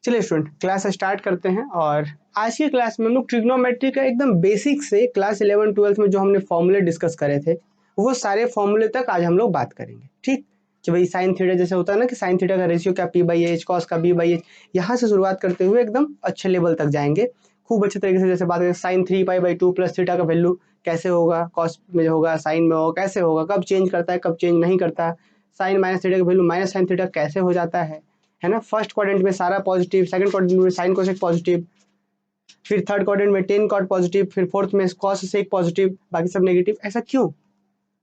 चलिए student class start करते हैं। और आज की क्लास में हम लोग ट्रिग्नोमेट्री का एकदम बेसिक से क्लास 11-12 में जो हमने फॉर्मूले डिस्कस करे थे वो सारे फॉर्मूले तक आज हम लोग बात करेंगे। ठीक, कि भाई साइन थीटा जैसे होता है ना कि साइन थीटा का रेशियो क्या p/h, कॉस का b/h, यहाँ से शुरुआत करते हुए एकदम अच्छे लेवल तक जाएंगे खूब अच्छे तरीके से। जैसे बात करें साइन 3π/2 प्लस थीटा का वैल्यू कैसे होगा, कॉस में होगा, साइन में होगा, कैसे होगा, कब चेंज करता है, कब चेंज नहीं करता, साइन माइनस थीटा का वैल्यू माइनस साइन थीटा कैसे हो जाता है ना। फर्स्ट क्वाड्रेंट में सारा पॉजिटिव, सेकंड क्वाड्रेंट में साइन कोसेक पॉजिटिव, फिर थर्ड क्वाड्रेंट में टेन कॉट पॉजिटिव, फिर फोर्थ में कॉस सेक पॉजिटिव, बाकी सब नेगेटिव। ऐसा क्यों,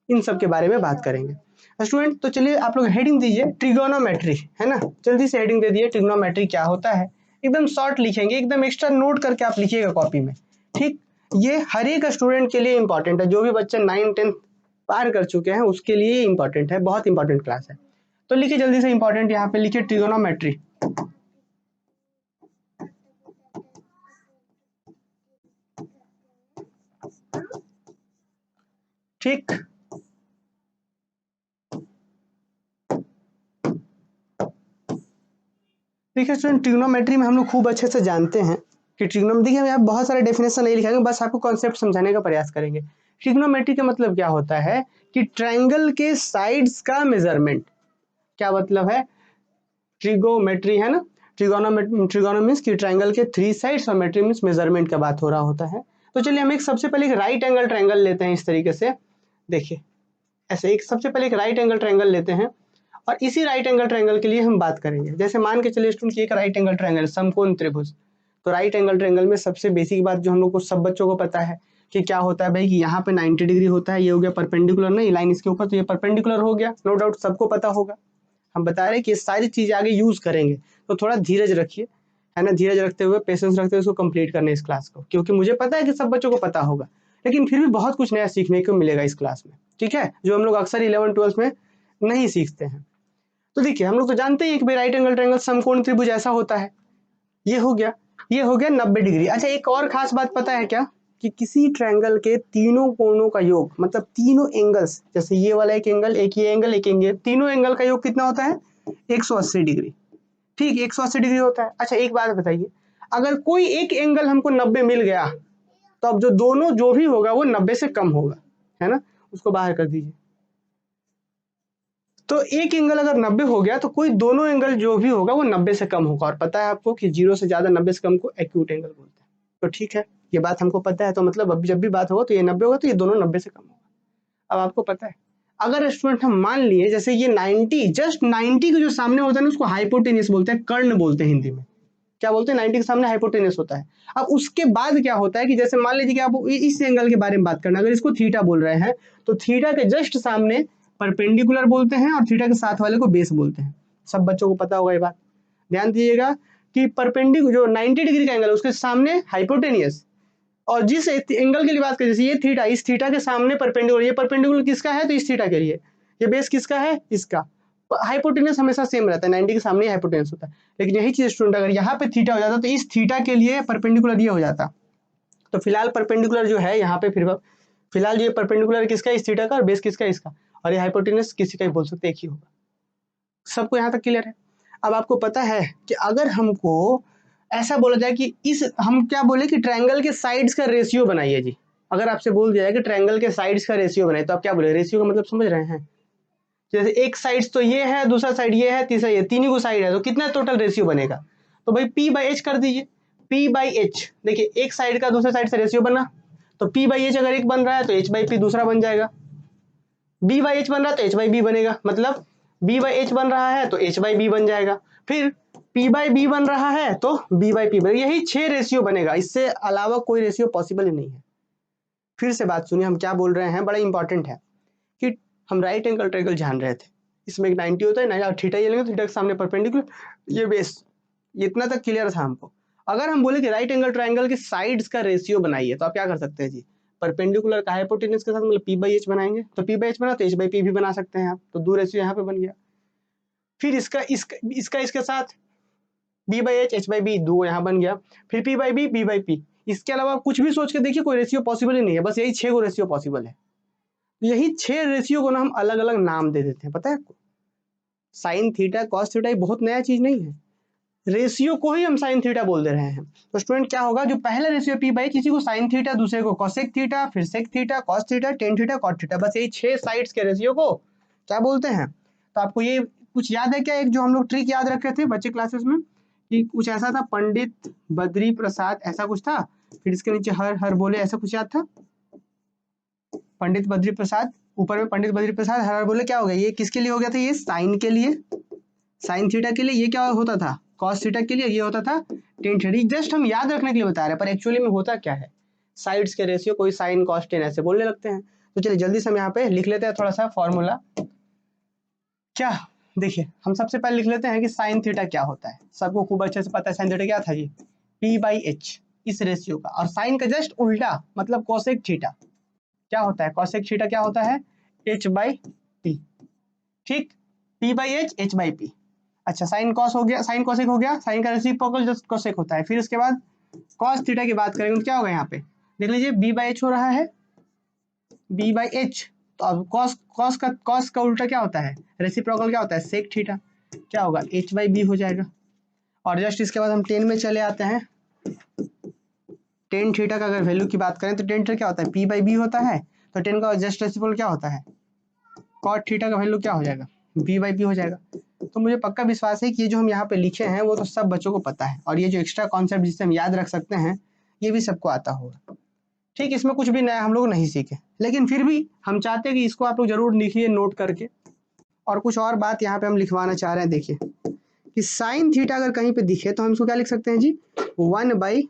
इन सब के बारे में बात करेंगे स्टूडेंट। तो चलिए आप लोग हेडिंग दीजिए ट्रिगोनोमेट्री, है ना, जल्दी से हेडिंग दे दिए ट्रिगोनोमेट्री क्या होता है। एकदम शॉर्ट लिखेंगे, एकदम एक्स्ट्रा नोट करके आप लिखिएगा कॉपी में। ठीक, ये हर एक स्टूडेंट के लिए इंपॉर्टेंट है, जो भी बच्चे 9-10 पार कर चुके हैं उसके लिए इंपॉर्टेंट है, बहुत इंपॉर्टेंट क्लास है। तो लिखिए जल्दी से इंपॉर्टेंट, यहाँ पे लिखिए ट्रिगोनोमेट्री। ठीक, देखिए स्टूडेंट ट्रिग्नोमेट्री में हम लोग खूब अच्छे से जानते हैं कि ट्रिग्नोमेट्री, देखिए यहाँ बहुत सारे डेफिनेशन नहीं लिखाएंगे, बस आपको कॉन्सेप्ट समझाने का प्रयास करेंगे। ट्रिग्नोमेट्री का मतलब क्या होता है कि ट्रायंगल के साइड्स का मेजरमेंट। क्या मतलब है ट्रिगोमेट्री, है ना, ट्रिगोनो मीन्स कि ट्रायंगल के 3 साइड्स और मेट्री मीन्स मेजरमेंट का बात हो रहा होता है। तो चलिए हम एक सबसे पहले एक राइट एंगल ट्रायंगल लेते हैं इस तरीके से। देखिए ऐसे एक सबसे पहले एक राइट एंगल ट्रायंगल लेते हैं और इसी राइट एंगल ट्रायंगल के लिए हम बात करेंगे। जैसे मान के चलिए स्टूडेंट की एक राइट एंगल ट्रायंगल समकोण त्रिभुज। तो राइट एंगल ट्रायंगल में सबसे बेसिक बात जो हम लोग को सब बच्चों को पता है कि क्या होता है भाई, कि यहाँ पे 90 डिग्री होता है, ये हो गया परपेंडिकुलर, नहीं लाइन इसके ऊपर, तो ये परपेंडिकुलर हो गया, नो डाउट सबको पता होगा। हम बता रहे हैं कि ये सारी चीजें आगे यूज करेंगे, तो थोड़ा धीरज रखिए, है ना, धीरज रखते हुए, पेशेंस रखते हुए इसको कंप्लीट करने इस क्लास को, क्योंकि मुझे पता है कि सब बच्चों को पता होगा, लेकिन फिर भी बहुत कुछ नया सीखने को मिलेगा इस क्लास में। ठीक है, जो हम लोग अक्सर 11-12 में नहीं सीखते हैं। तो देखिए हम लोग तो जानते हैं कि भाई राइट एंगल ट्रायंगल समकोण त्रिभुज ऐसा होता है, ये हो गया, ये हो गया 90 डिग्री। अच्छा एक और खास बात पता है क्या, कि किसी ट्रायंगल के तीनों कोणों का योग, मतलब तीनों एंगल्स, जैसे ये वाला एक एंगल, एक ये एंगल, एक एंगल, तीनों एंगल का योग कितना होता है, 180 डिग्री। ठीक, 180 डिग्री होता है। अच्छा एक बात बताइए, अगर कोई एक एंगल हमको 90 मिल गया तो अब जो दोनों जो भी होगा वो 90 से कम होगा, है ना, उसको बाहर कर दीजिए। तो एक एंगल अगर 90 हो गया तो कोई दोनों एंगल जो भी होगा वो 90 से कम होगा। और पता है आपको कि 0 से ज्यादा 90 से कम को एक्यूट एंगल बोलते हैं। तो ठीक है, ये बात हमको पता है, तो मतलब अब जब भी बात होगा तो ये 90 होगा तो ये दोनों 90 से कम होगा। अब आपको पता है अगर स्टूडेंट हम मान लिए जैसे ये 90, जस्ट 90 के जो सामने होता है ना उसको हाइपोटेन्यूस बोलते हैं, कर्ण बोलते हैं हिंदी में। क्या बोलते हैं, 90 के सामने हाइपोटेन्यूस होता है। अब उसके बाद क्या होता है कि जैसे मान लीजिए कि आप इस एंगल के बारे में बात करना, अगर इसको थीटा बोल रहे हैं तो थीटा के जस्ट सामने परपेंडिकुलर बोलते हैं और थीटा के साथ वाले को बेस बोलते हैं। सब बच्चों को पता होगा ये बात, ध्यान दीजिएगा कि परपेंडिकुलर जो 90 डिग्री का एंगल है उसके सामने हाइपोटेनियस, और जिस एंगल के लिए बात करें जैसे ये थीटा, इस थीटा के सामने परपेंडिकुलर, ये परपेंडिकुलर किसका है तो इस थीटा के लिए, ये बेस किसका है इसका। हाइपोटेनस हमेशा सेम रहता है, 90 के सामने हाइपोटेनस होता है। लेकिन यही चीज स्टूडेंट अगर यहाँ पे थीटा हो जाता तो इस थीटा के लिए परपेंडिकुलर ये हो जाता। तो फिलहाल परपेंडिकुलर जो है यहाँ पे फिलहाल ये परपेंडिकुलर किसका, इस थीटा का, और बेस किसका, इसका, और ये हाइपोटेनस किसी का ही बोल सकते, एक ही होगा। सबको यहाँ तक क्लियर है। अब आपको पता है कि अगर हमको ऐसा बोला जाए कि इस, हम क्या बोले कि ट्रायंगल के साइड्स का रेशियो बनाइए जी, अगर आपसे बोल दिया है कि ट्रायंगल के साइड्स का रेशियो बनाइए तो आप क्या बोले, रेशियो का मतलब समझ रहे हैं। जैसे एक साइड तो ये है, दूसरा साइड ये है, तीसरा ये, तीन ही को साइड है, तो कितना टोटल रेशियो बनेगा, तो भाई p/h कर दीजिए। p/h, देखिए एक साइड का दूसरे साइड से रेशियो बना, तो p/h अगर एक बन रहा है तो h/p दूसरा बन जाएगा, b/h बन रहा है तो h/b बनेगा, मतलब b/h बन रहा है तो h/b बन जाएगा, फिर p/b बन रहा है तो b/p बनेगा। यही 6 रेशियो बनेगा, इससे अलावा कोई रेशियो पॉसिबल ही नहीं है। फिर से बात सुनिए हम क्या बोल रहे हैं, बड़ा इंपॉर्टेंट है कि हम राइट एंगल ट्रायंगल जान रहे थे, इसमें एक 90 होता है ना, थीटा ये लेंगे, थीटा के सामने परपेंडिकुलर, ये बेस, इतना तक क्लियर था हमको। अगर हम बोले कि राइट एंगल ट्रायंगल के साइड्स का रेशियो बनाइए तो आप क्या कर सकते हैं जी, परपेंडिकुलर का हाइपोटेनस के साथ मतलब p/h बनाएंगे, तो p/h बना तो h/p भी बना सकते हैं आप, तो दो रेशियो यहाँ पे बन गया। फिर इसका इसके साथ b/h h/b दो यहाँ बन गया, फिर p/b b/p। इसके अलावा कुछ भी सोच के देखिए, कोई रेशियो पॉसिबल ही नहीं है, बस यही 6 रेशियो पॉसिबल है। यही 6 रेशियो को ना हम अलग अलग नाम दे देते हैं, पता है आपको। साइन थीटा, कॉस थीटा, ये बहुत नया चीज नहीं है, रेशियो को ही हम साइन थीटा बोल दे रहे हैं। तो स्टूडेंट क्या होगा, जो पहला रेशियो पी बाई किसी को साइन थीटा, दूसरे को कोसेक थीटा, फिर sec theta, cos theta, tan theta, cot theta, बस यही 6 साइड्स के रेशियो को क्या बोलते हैं। तो आपको ये कुछ याद है क्या, एक जो हम लोग ट्रिक याद रखे थे बच्चे क्लासेस में कि कुछ ऐसा था, पंडित बद्री प्रसाद ऐसा कुछ था, फिर इसके नीचे हर हर बोले, ऐसा कुछ याद था। पंडित बद्री प्रसाद, ऊपर में पंडित बद्री प्रसाद, हर हर बोले, क्या हो गया, ये किसके लिए हो गया था, ये साइन के लिए, साइन थीटा के लिए। ये क्या होता था, कॉस थीटा के लिए, ये होता था टेन थीटा। जस्ट हम याद रखने के लिए बता रहे हैं, पर एक्चुअली में होता क्या है, साइड्स के रेशियो कोई साइन कॉस टेन ऐसे बोलने लगते हैं। तो चलिए जल्दी से हम यहाँ पे लिख लेते हैं थोड़ा सा फॉर्मूला। क्या, देखिए हम सबसे पहले लिख लेते हैं कि साइन थीटा क्या होता है। सबको खूब अच्छे से पता है साइन थीटा क्या था जी, पी बाई एच, इस रेशियो का। और साइन का जस्ट उल्टा मतलब कोसेक थीटा क्या होता है, कोसेक थीटा क्या होता है, एच बाई पी। ठीक, P by H, H by P. अच्छा, साइन कॉस हो गया, साइन कोसेक हो गया, साइन का रेसिप्रोकल जस्ट कोसेक होता है। फिर उसके बाद कॉस थीटा की बात करेंगे तो क्या होगा, यहाँ पे देख लीजिए बी बाई एच हो रहा है, बी बाई एच। तो अब कॉस का उल्टा क्या होता है, रेसिप्रोकल क्या होता है, सेक थीटा, क्या होगा, एच बाई बी हो जाएगा। और जस्ट इसके बाद हम टेन में चले आते हैं। टेन थीटा का अगर वैल्यू की बात करें तो टेन थीटा क्या होता है, पी बाई बी होता है। तो टेन का जस्ट रेसिप्रोकल क्या होता है, कॉट थीटा का वैल्यू क्या हो जाएगा, बी बाई बी हो जाएगा। तो मुझे पक्का विश्वास है कि ये जो हम यहाँ पे लिखे हैं वो तो सब बच्चों को पता है, और ये जो एक्स्ट्रा कॉन्सेप्ट जिससे हम याद रख सकते हैं ये भी सबको आता होगा। ठीक, इसमें कुछ भी नया हम लोग नहीं सीखे, लेकिन फिर भी हम चाहते हैं कि इसको आप लोग जरूर लिखिए नोट करके। और कुछ और बात यहाँ पे हम लिखवाना चाह रहे हैं, देखिए कि साइन थीटा अगर कहीं पे दिखे तो हम इसको क्या लिख सकते हैं जी, 1 बाई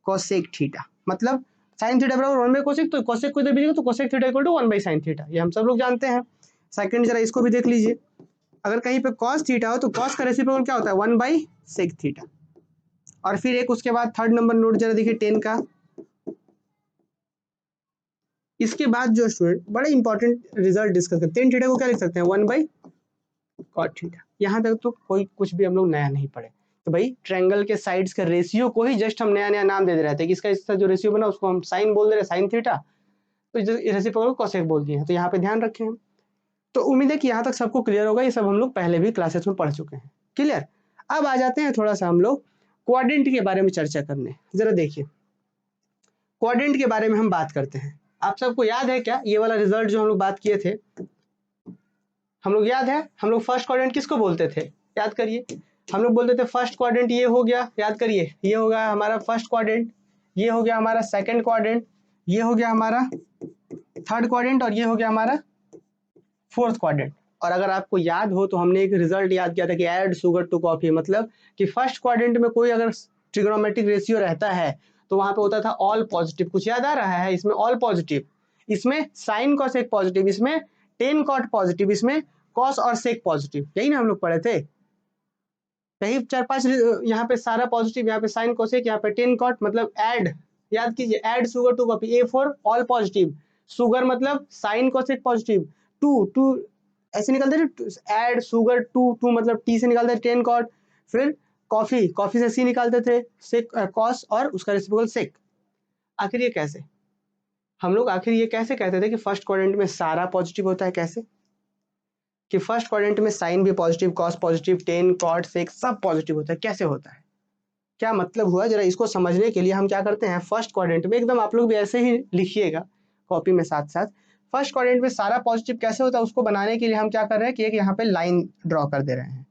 कोसेक थीटा। मतलब साइन थीटा बराबर 1 बाई कोसेक, तो कोसेक को इधर भेजिएगा तो cosec theta equal to 1 by sine theta, ये हम सब लोग जानते हैं। सेकंड जरा इसको भी देख लीजिए, अगर कहीं पे कॉस थीटा हो तो कॉस का रेसिप्रोकल क्या होता है, 1 बाई सेक थीटा। और फिर एक उसके बाद थर्ड नंबर नोट जरा देखिए टेन का। इसके बाद जो स्टूडेंट बड़ा इंपॉर्टेंट रिजल्ट डिस्कस करते हैं, टेन थीटा को क्या लिख सकते हैं, 1 बाई कॉट थीटा। यहाँ तक तो कोई कुछ भी हम लोग नया नहीं पढ़े। तो भाई ट्रायंगल के साइड्स के रेशियो को ही जस्ट हम नया नया नाम दे रहे थे कि इसका जो रेशियो बना उसको हम साइन बोल दे रहे, साइन थीटा, तो रेसिप्रोकल कोसेक बोल दिए हैं। तो यहाँ पे ध्यान रखें हम। तो उम्मीद है कि यहाँ तक सबको क्लियर होगा, ये सब हम लोग पहले भी क्लासेस में पढ़ चुके हैं। क्लियर। अब आ जाते हैं थोड़ा सा हम लोग क्वाड्रेंट के बारे में चर्चा करने। जरा देखिए क्वाड्रेंट के बारे में हम बात करते हैं। आप सबको याद है क्या ये वाला रिजल्ट जो हम लोग बात किए थे, हम लोग याद है, हम लोग फर्स्ट क्वाड्रेंट किसको बोलते थे, याद करिए। हम लोग बोलते थे फर्स्ट क्वाड्रेंट ये हो गया, याद करिए, ये हो गया हमारा फर्स्ट क्वाड्रेंट, ये हो गया हमारा सेकंड क्वाड्रेंट, ये हो गया हमारा थर्ड क्वाड्रेंट, और ये हो गया हमारा फोर्थ क्वाड्रेंट। और अगर आपको याद हो तो हमने एक रिजल्ट याद किया था कि ऐड शुगर टू कॉफी, मतलब कि फर्स्ट क्वाड्रेंट में कोई अगर ट्रिग्नोमेट्रिक रेशियो रहता है तो वहां पे होता था ऑल पॉजिटिव। कुछ याद आ रहा है, इसमें ऑल पॉजिटिव, इसमें साइन कॉसेक पॉजिटिव, इसमें टेन कॉट पॉजिटिव, इसमें कॉस और सेक पॉजिटिव, यही ना हम लोग पढ़े थे। यही 4-5 यहाँ पे सारा पॉजिटिव, यहाँ पे साइन कोसेक, यहाँ पे टेन कॉट, मतलब ऐड, याद कीजिए add sugar to coffee, A for all positive, sugar मतलब sine cosec positive, to to ऐसे निकलते थे, ऐड शुगर टू, टू मतलब टी से निकालते थे टेन कॉट, फिर कॉफी, कॉफी से सी निकालते थे सेक कॉस, और उसका रेसिप्रोकल सेक। आखिर ये कैसे, हम लोग आखिर ये कैसे कहते थे कि फर्स्ट क्वाड्रेंट में सारा पॉजिटिव होता है, कैसे कि फर्स्ट क्वाड्रेंट में साइन भी positive, cos positive, tan cot sec सब पॉजिटिव होता है, कैसे होता है, क्या मतलब हुआ, जरा इसको समझने के लिए हम क्या करते हैं, फर्स्ट क्वाड्रेंट में एकदम आप लोग भी ऐसे ही लिखिएगा कॉपी में साथ साथ, फर्स्ट क्वाड्रेंट में सारा पॉजिटिव कैसे होता है उसको बनाने के लिए हम क्या कर रहे हैं कि एक यहाँ पे लाइन ड्रॉ कर दे रहे हैं।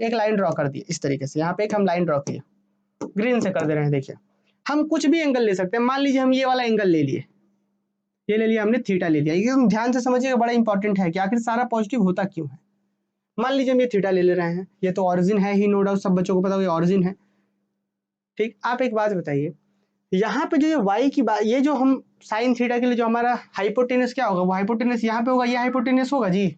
एक लाइन ड्रॉ कर दी इस तरीके से, यहाँ पे एक हम लाइन ड्रॉ किए, ग्रीन से कर दे रहे हैं। देखिए हम कुछ भी एंगल ले सकते हैं, मान लीजिए हम ये वाला एंगल ले लिए, ये ले लिया हमने, थीटा ले लिया। ये हम ध्यान से समझिएगा, बड़ा इंपॉर्टेंट है कि आखिर सारा पॉजिटिव होता क्यों है। मान लीजिए हम ये थीटा ले रहे हैं, ये तो ऑरिजिन है ही, नो डाउट सब बच्चों को पता होगा ऑरिजिन है। ठीक, आप एक बात बताइए, यहाँ पे जो ये y की बात, ये जो हम साइन थीटा के लिए जो हमारा हाइपोटेनस क्या होगा, वो हाइपोटेनस यहाँ पे होगा, ये हाइपोटेनस होगा जी।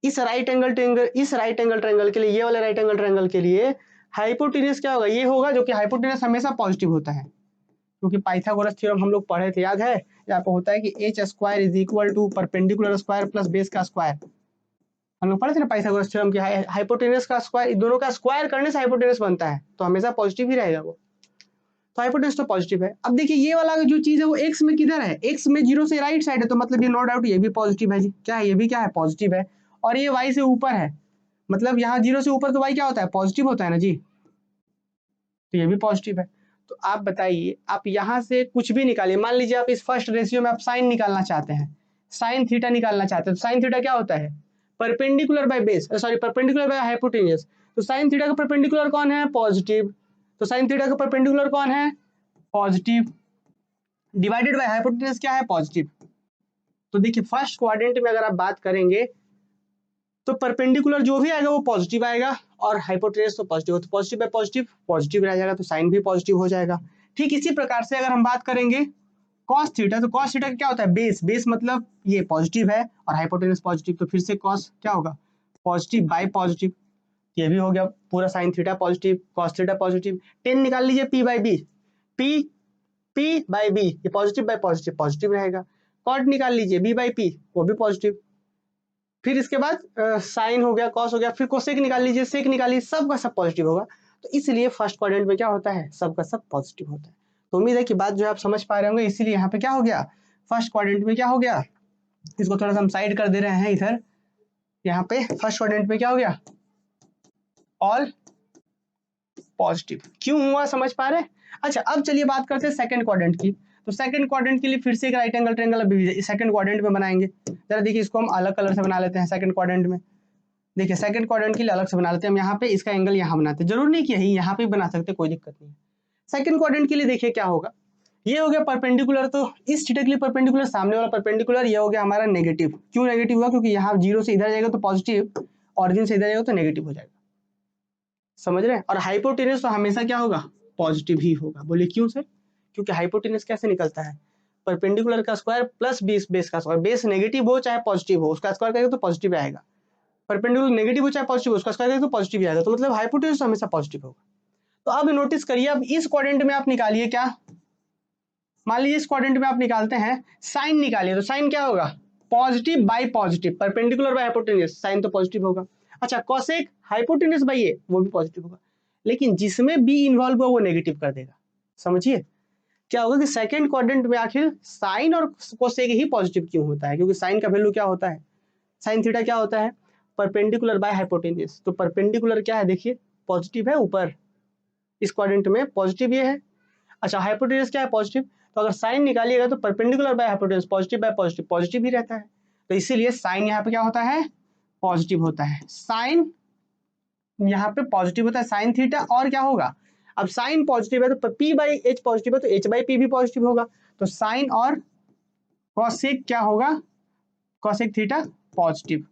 इस राइट एंगल ट्रायंगल, इस राइट एंगल ट्रायंगल के लिए, ये वाले राइट एंगल ट्रायंगल के लिए हाइपोटेनस क्या होगा, ये होगा, जो कि हाइपोटेनस हमेशा पॉजिटिव होता है, क्योंकि पाइथागोरस थ्योरम हम लोग पढ़े थे, याद है, यहाँ पे होता है कि H square is equal to perpendicular square plus base का स्क्वायर। हम लोग पढ़े थे ना पाइथागोरस थ्योरम की, हाइपोटेनस का स्क्वायर, दोनों का स्क्वायर करने से हाइपोटेनस बनता है, तो हमेशा पॉजिटिव ही रहेगा वो, तो हाइपोटेनस तो पॉजिटिव है। अब देखिए ये वाला जो चीज है वो एक्स में किधर है, एक्स में जीरो से राइट साइड है, तो मतलब ये नो डाउट ये भी पॉजिटिव है जी, क्या है, ये भी क्या है, पॉजिटिव है। और ये वाई से ऊपर है, मतलब यहाँ 0 से ऊपर तो y क्या होता है, पॉजिटिव होता है ना जी, तो ये भी पॉजिटिव है। तो आप बताइए, आप यहाँ से कुछ भी निकालिए, मान लीजिए आप इस फर्स्ट रेशियो में आप साइन निकालना चाहते हैं, साइन थीटा निकालना चाहते हैं, तो साइन थीटा क्या होता है, perpendicular by base, sorry perpendicular by hypotenuse. तो साइन थीटा का परपेंडिकुलर कौन है, पॉजिटिव, तो साइन थीटा का परपेंडिकुलर कौन है, पॉजिटिव, डिवाइडेड बाय हाइपोटेन्यूज क्या है, पॉजिटिव। तो देखिए फर्स्ट क्वाड्रेंट में अगर आप बात करेंगे तो परपेंडिकुलर जो भी आएगा वो पॉजिटिव आएगा, और हाइपोटेन्यूज तो पॉजिटिव, तो पॉजिटिव बाय पॉजिटिव पॉजिटिव रह जाएगा, तो साइन भी पॉजिटिव हो जाएगा। ठीक इसी प्रकार से अगर हम बात करेंगे कॉस थीटा, तो कॉस थीटा क्या होता है, बेस, बेस मतलब ये पॉजिटिव है और हाइपोटेन्यूज पॉजिटिव, तो फिर से कॉस क्या होगा, पॉजिटिव बाय पॉजिटिव, ये भी हो गया पूरा sine theta positive, cos theta positive. 10 निकाल लीजिए P by B, P P by B, ये पॉजिटिव बाय पॉजिटिव पॉजिटिव रहेगा। कॉट निकाल लीजिए बी बाई पी, वो भी पॉजिटिव। फिर इसके बाद साइन हो गया, कॉस हो गया, फिर कोसेक निकाल लीजिए, सेक निकालिए, सब का सब पॉजिटिव होगा। तो इसलिए फर्स्ट क्वाड्रेंट में क्या होता है, सब का सब पॉजिटिव होता है। तो उम्मीद है कि बात जो है आप समझ पा रहे होंगे। इसीलिए यहाँ पे क्या हो गया, फर्स्ट क्वाड्रेंट में क्या हो गया, इसको थोड़ा सा हम साइड कर दे रहे हैं इधर, यहाँ पे फर्स्ट क्वाड्रेंट में क्या हो गया, ऑल पॉजिटिव। क्यों हुआ समझ पा रहे हैं। अच्छा अब चलिए बात करते हैं सेकंड क्वाड्रेंट की। तो सेकंड क्वाड्रेंट के लिए फिर से एक right angle triangle second quadrant में बनाएंगे। जरा देखिए इसको हम अलग कलर से बना लेते हैं सेकंड क्वाड्रेंट में। देखिए सेकंड क्वाड्रेंट के लिए अलग से बना लेते हैं हम, यहाँ पे इसका एंगल यहाँ बनाते हैं, जरूर नहीं कि यही यहाँ पे बना सकते, कोई दिक्कत नहीं है। सेकंड क्वाड्रेंट के लिए देखिए क्या होगा, ये हो गया परपेंडिकुलर, तो इस थीटा के लिए परपेंडिकुलर, सामने वाला परपेंडिकुलर, ये हो गया हमारा नेगेटिव। क्यों नेगेटिव हुआ, क्योंकि यहाँ 0 से इधर जाएगा तो पॉजिटिव, ऑरिजिन से इधर जाएगा तो नेगेटिव हो जाएगा, समझ रहे हैं। और हाइपोटेन्यूज तो हमेशा क्या होगा, पॉजिटिव ही होगा। बोलिए क्यों सर, क्योंकि हाइपोटेन्यूज कैसे निकलता है, परपेंडिकुलर का स्क्वायर प्लस बेस का स्क्वायर, बेस नेगेटिव हो चाहे पॉजिटिव हो, उसका स्क्वायर करेंगे तो पॉजिटिव आएगा, परपेंडिकुलर नेगेटिव हो चाहे पॉजिटिव हो, उसका स्क्वायर करेंगे तो पॉजिटिव ही आएगा, तो मतलब हाइपोटेन्यूज हमेशा पॉजिटिव होगा। तो अब नोटिस करिए, अब इस क्वाड्रेंट में आप निकालिए क्या, मान लीजिए इस क्वाड्रेंट में आप निकालते हैं साइन निकालिए, तो साइन क्या होगा, positive by positive, perpendicular by hypotenuse, sine तो पॉजिटिव होगा। अच्छा कॉसेक हाइपोटेन्यूज बाय ये, वो भी पॉजिटिव होगा, लेकिन जिसमें बी इन्वॉल्व हुआ वो नेगेटिव कर देगा। समझिए क्या होगा कि सेकंड क्वाड्रेंट में आखिर साइन और कोसेक ही पॉजिटिव क्यों होता है, क्योंकि साइन का वैल्यू क्या होता है, साइन थीटा क्या होता है, परपेंडिकुलर बाय हाइपोटेन्यूज। तो परपेंडिकुलर क्या है, देखिए पॉजिटिव है ऊपर, इस क्वाड्रेंट में पॉजिटिव ये है। अच्छा हाइपोटेन्यूज क्या है, पॉजिटिव, तो अगर साइन निकालिएगा तो perpendicular by hypotenuse, positive by positive, positive ही रहता है, तो इसीलिए साइन यहाँ पे क्या होता है, पॉजिटिव होता है, साइन यहाँ पे पॉजिटिव होता है साइन थीटा। और क्या होगा, अब साइन पॉजिटिव है तो पी बाई एच पॉजिटिव है, तो एच बाई पी भी पॉजिटिव होगा, तो साइन और कॉसेक क्या होगा, कॉसेक थीटा पॉजिटिव।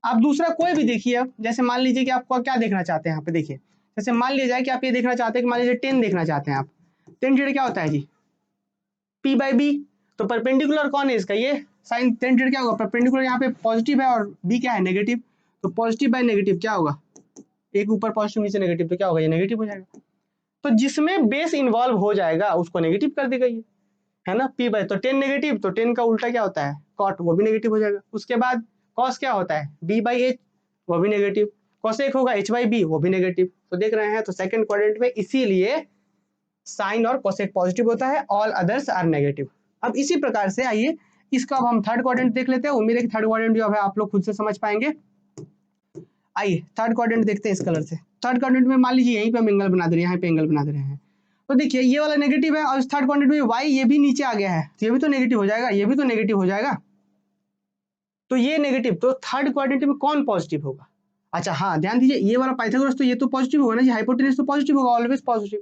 आप दूसरा कोई भी देखिए, अब जैसे मान लीजिए कि आपको क्या देखना चाहते हैं यहाँ पे, देखिए जैसे मान लिया जाए कि आप ये देखना चाहते हैं कि मान लीजिए 10 देखना चाहते हैं आप, 10 थीटा क्या होता है जी, पी बाई बी, तो परपेंडिकुलर कौन है इसका, ये साइन 10 थीटा क्या होगा, परपेंडिकुलर यहाँ पे पॉजिटिव है और बी क्या है, नेगेटिव, तो पॉजिटिव बाय नेगेटिव क्या होगा, एक ऊपर पॉजिटिव नीचे नेगेटिव, तो क्या होगा, ये नेगेटिव हो जाएगा। तो जिसमें बेस इन्वॉल्व हो जाएगा उसको नेगेटिव कर देगा ये, है ना, पी बाई, तो 10 नेगेटिव, तो 10 का उल्टा क्या होता है, कॉट, वो भी नेगेटिव हो जाएगा। उसके बाद कॉस क्या होता है, बी बाई एच, वो भी नेगेटिव, कॉसेक होगा एच बाई बी, वो भी नेगेटिव। तो देख रहे हैं, तो सेकंड क्वाड्रेंट में इसीलिए साइन और कोसेक पॉजिटिव होता है, ऑल अदर्स आर नेगेटिव। अब इसी प्रकार से आइए इसका अब हम थर्ड क्वाड्रेंट देख लेते हैं, उम्मीद है कि थर्ड क्वाड्रेंट जो है आप लोग खुद से समझ पाएंगे। आइए थर्ड क्वाड्रेंट देखते हैं इस कलर से। थर्ड क्वाड्रेंट में मान लीजिए यहीं पे हम एंगल बना दे रहे हैं, यहाँ पे एंगल बना दे रहे हैं, तो देखिए ये वाला नेगेटिव है, और इस थर्ड क्वाड्रेंट में वाई ये भी नीचे आ गया है, तो ये भी तो नेगेटिव हो जाएगा, ये भी तो नेगेटिव हो जाएगा, तो ये नेगेटिव, तो थर्ड क्वाड्रेंट में कौन पॉजिटिव होगा। अच्छा हाँ ध्यान दीजिए, ये वाला पाइथागोरस तो ये तो पॉजिटिव होगा ना जी, हाइपोटेन्यूज तो पॉजिटिव होगा, ऑलवेज पॉजिटिव।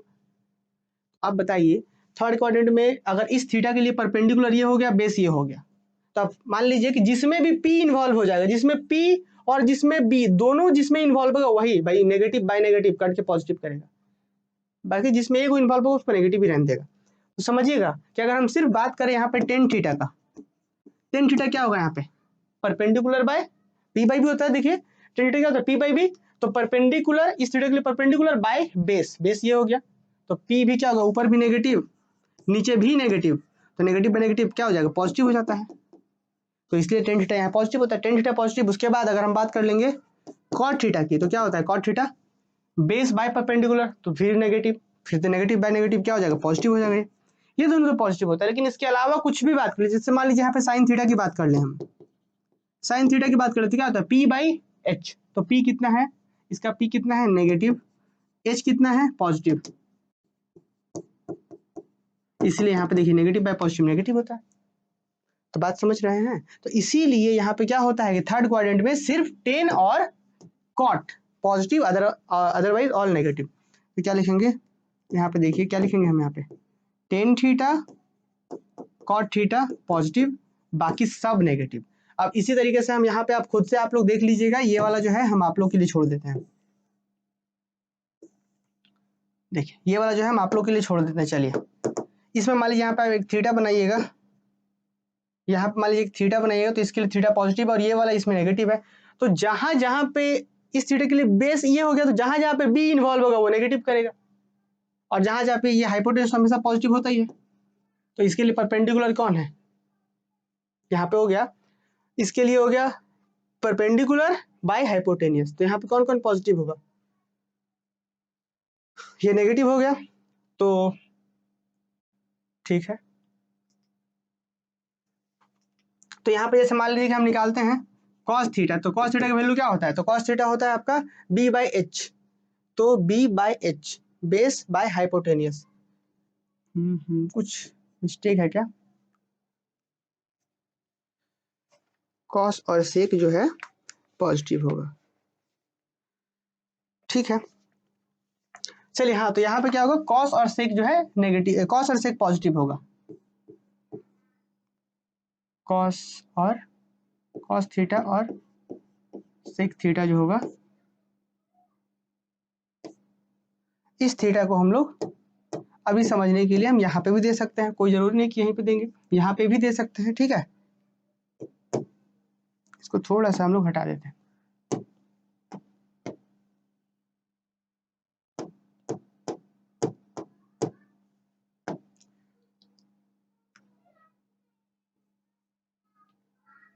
अब बताइए थर्ड क्वाड्रेंट में अगर इस थीटा के लिए परपेंडिकुलर ये हो गया, बेस ये हो गया, तो अब मान लीजिए कि जिसमें भी पी इन्वॉल्व हो जाएगा, जिसमें पी और जिसमें बी दोनों जिसमें इन्वॉल्व होगा वही भाई नेगेटिव बाय नेगेटिव कट के पॉजिटिव करेगा, बाकी जिसमें एक इन्वॉल्व होगा उसको नेगेटिव ही रहने देगा। तो समझिएगा कि अगर हम सिर्फ बात करें यहाँ पे टेन थीटा का, टेन थीटा क्या होगा यहाँ पे, perpendicular by P by B होता है, देखिए टेन थीटा क्या होता है, पी बाई बी, तो परपेंडिकुलर इस थीटा के लिए परपेंडिकुलर बाय बेस, बेस ये हो गया, तो पी भी क्या होगा, ऊपर भी नेगेटिव नीचे भी नेगेटिव, तो नेगेटिव बाय नेगेटिव क्या हो जाएगा, पॉजिटिव हो जाता है, तो इसलिए टेन थीटा यहाँ पॉजिटिव होता है, टेन थीटा पॉजिटिव। उसके बाद अगर हम बात कर लेंगे कॉट थीटा की, तो क्या होता है cot theta, base by perpendicular, तो फिर नेगेटिव, फिर तो नेगेटिव बाय नेगेटिव क्या हो जाएगा, पॉजिटिव हो जाएगा, ये दोनों तो पॉजिटिव होता है। लेकिन इसके अलावा कुछ भी बात कर लीजिए, जैसे मान लीजिए यहाँ पे साइन थीटा की बात कर ले, हम साइन थीटा की बात कर लेते क्या होता है, पी बाई एच, तो P कितना है, इसका P कितना है नेगेटिव, H कितना है पॉजिटिव, इसलिए यहाँ पे देखिए नेगेटिव बाय पॉजिटिव नेगेटिव होता है। तो बात समझ रहे हैं। तो इसीलिए यहाँ पे क्या होता है कि थर्ड क्वाड्रेंट में सिर्फ टेन और cot positive, otherwise all negative. तो क्या लिखेंगे यहाँ पे, देखिए क्या लिखेंगे हम यहाँ पे, tan theta cot theta positive, बाकी सब नेगेटिव। अब इसी तरीके से हम यहाँ पे, आप खुद से आप लोग देख लीजिएगा, ये वाला जो है हम आप लोग के लिए छोड़ देते हैं। देखिए ये वाला जो है हम आप लोग के लिए छोड़ देते हैं। चलिए इसमें मान लीजिए यहाँ पे एक थीटा बनाइएगा, यहाँ पे मान लीजिए थीटा बनाइएगा, तो इसके लिए थीटा पॉजिटिव और ये वाला इसमें नेगेटिव है। तो जहां जहां पे इस थीटा के लिए बेस ये हो गया, तो जहां जहां पे बी इन्वॉल्व होगा वो नेगेटिव करेगा, और जहां जहां पे ये हाइपोटेन्यूस हमेशा पॉजिटिव होता ही है। तो इसके लिए परपेंडिकुलर कौन है, यहाँ पे हो गया, इसके लिए हो गया परपेंडिकुलर बाय हाइपोटेन्यूस। तो यहाँ पे कौन कौन पॉजिटिव होगा, ये नेगेटिव हो गया, तो ठीक है। तो यहाँ पे जैसे मान लीजिए कि हम निकालते हैं cos थीटा, तो cos थीटा का वैल्यू क्या होता है, तो cos थीटा होता है आपका b बाई एच। तो b by H base by hypotenuse. कुछ मिस्टेक है क्या, cos और sec जो है पॉजिटिव होगा, ठीक है। चलिए हाँ, तो यहाँ पे क्या होगा, cos और sec जो है नेगेटिव, cos और sec पॉजिटिव होगा, cos थीटा और sec थीटा जो होगा, इस थीटा को हम लोग अभी समझने के लिए हम यहाँ पे भी दे सकते हैं, कोई जरूरी नहीं कि यहीं पे देंगे, यहाँ पे भी दे सकते हैं, ठीक है। इसको थोड़ा सा हम लोग हटा देते हैं।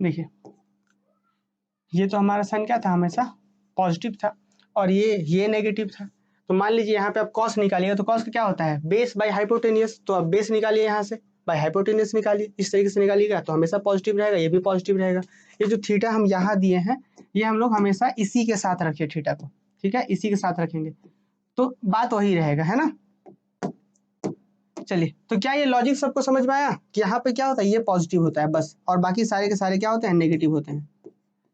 देखिए ये तो हमारा साइन क्या था, हमेशा पॉजिटिव था, और ये नेगेटिव था। तो मान लीजिए यहाँ पे आप cos निकालिएगा, तो cos का क्या होता है, बेस बाय हाइपोटेनियस। तो आप बेस निकालिए, यहाँ से बाय हाइपोटेनियस निकालिए, इस तरीके से निकालिएगा तो हमेशा पॉजिटिव रहेगा, ये भी पॉजिटिव रहेगा। ये जो थीटा हम यहाँ दिए हैं, ये हम लोग हमेशा इसी के साथ रखिए थीटा को, ठीक है, इसी के साथ रखेंगे तो बात वही रहेगा, है ना। चलिए, तो क्या ये लॉजिक सबको समझ में आया कि यहाँ पे क्या होता है, ये पॉजिटिव होता है बस, और बाकी सारे के सारे क्या होते हैं, नेगेटिव होते हैं।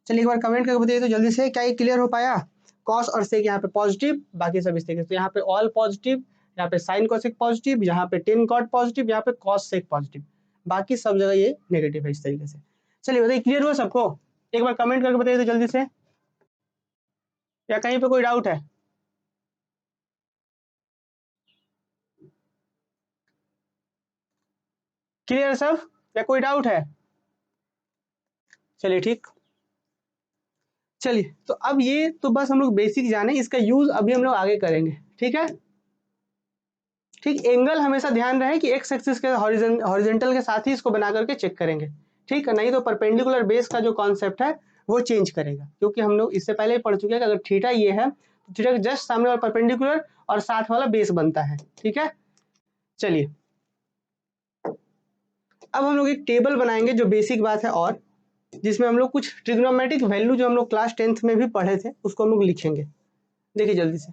चलिए एक बार कमेंट करके बताइए तो जल्दी से, क्या ये क्लियर हो पाया, cos और sec यहाँ पे पॉजिटिव, बाकी सब इस तरीके से, यहाँ पे ऑल पॉजिटिव, यहाँ पे sin cosec पॉजिटिव, यहाँ पे tan cot पॉजिटिव, यहाँ पे cos sec पॉजिटिव, बाकी सब जगह ये नेगेटिव है, इस तरीके से। चलिए बताइए क्लियर हुआ सबको, एक बार कमेंट करके बताइए तो जल्दी से, या कहीं पे कोई डाउट है। क्लियर सब, या कोई डाउट है। चलिए ठीक, चलिए तो अब ये तो बस हम लोग बेसिक जाने, इसका यूज अभी हम लोग आगे करेंगे, ठीक है। ठीक, एंगल हमेशा ध्यान रहे कि एक्स एक्सिस के हॉरिजॉन्टल के साथ ही इसको बना करके चेक करेंगे, ठीक है, नहीं तो परपेंडिकुलर बेस का जो कॉन्सेप्ट है वो चेंज करेगा, क्योंकि हम लोग इससे पहले ही पढ़ चुके हैं कि अगर थीटा ये है तो थीटा के जस्ट सामने वाला परपेंडिकुलर और साथ वाला बेस बनता है, ठीक है। चलिए अब हम लोग एक टेबल बनाएंगे, जो बेसिक बात है, और जिसमें हम लोग कुछ ट्रिग्नोमेट्रिक वैल्यू जो हम लोग क्लास 10th में भी पढ़े थे उसको हम लोग लिखेंगे। देखिए जल्दी से,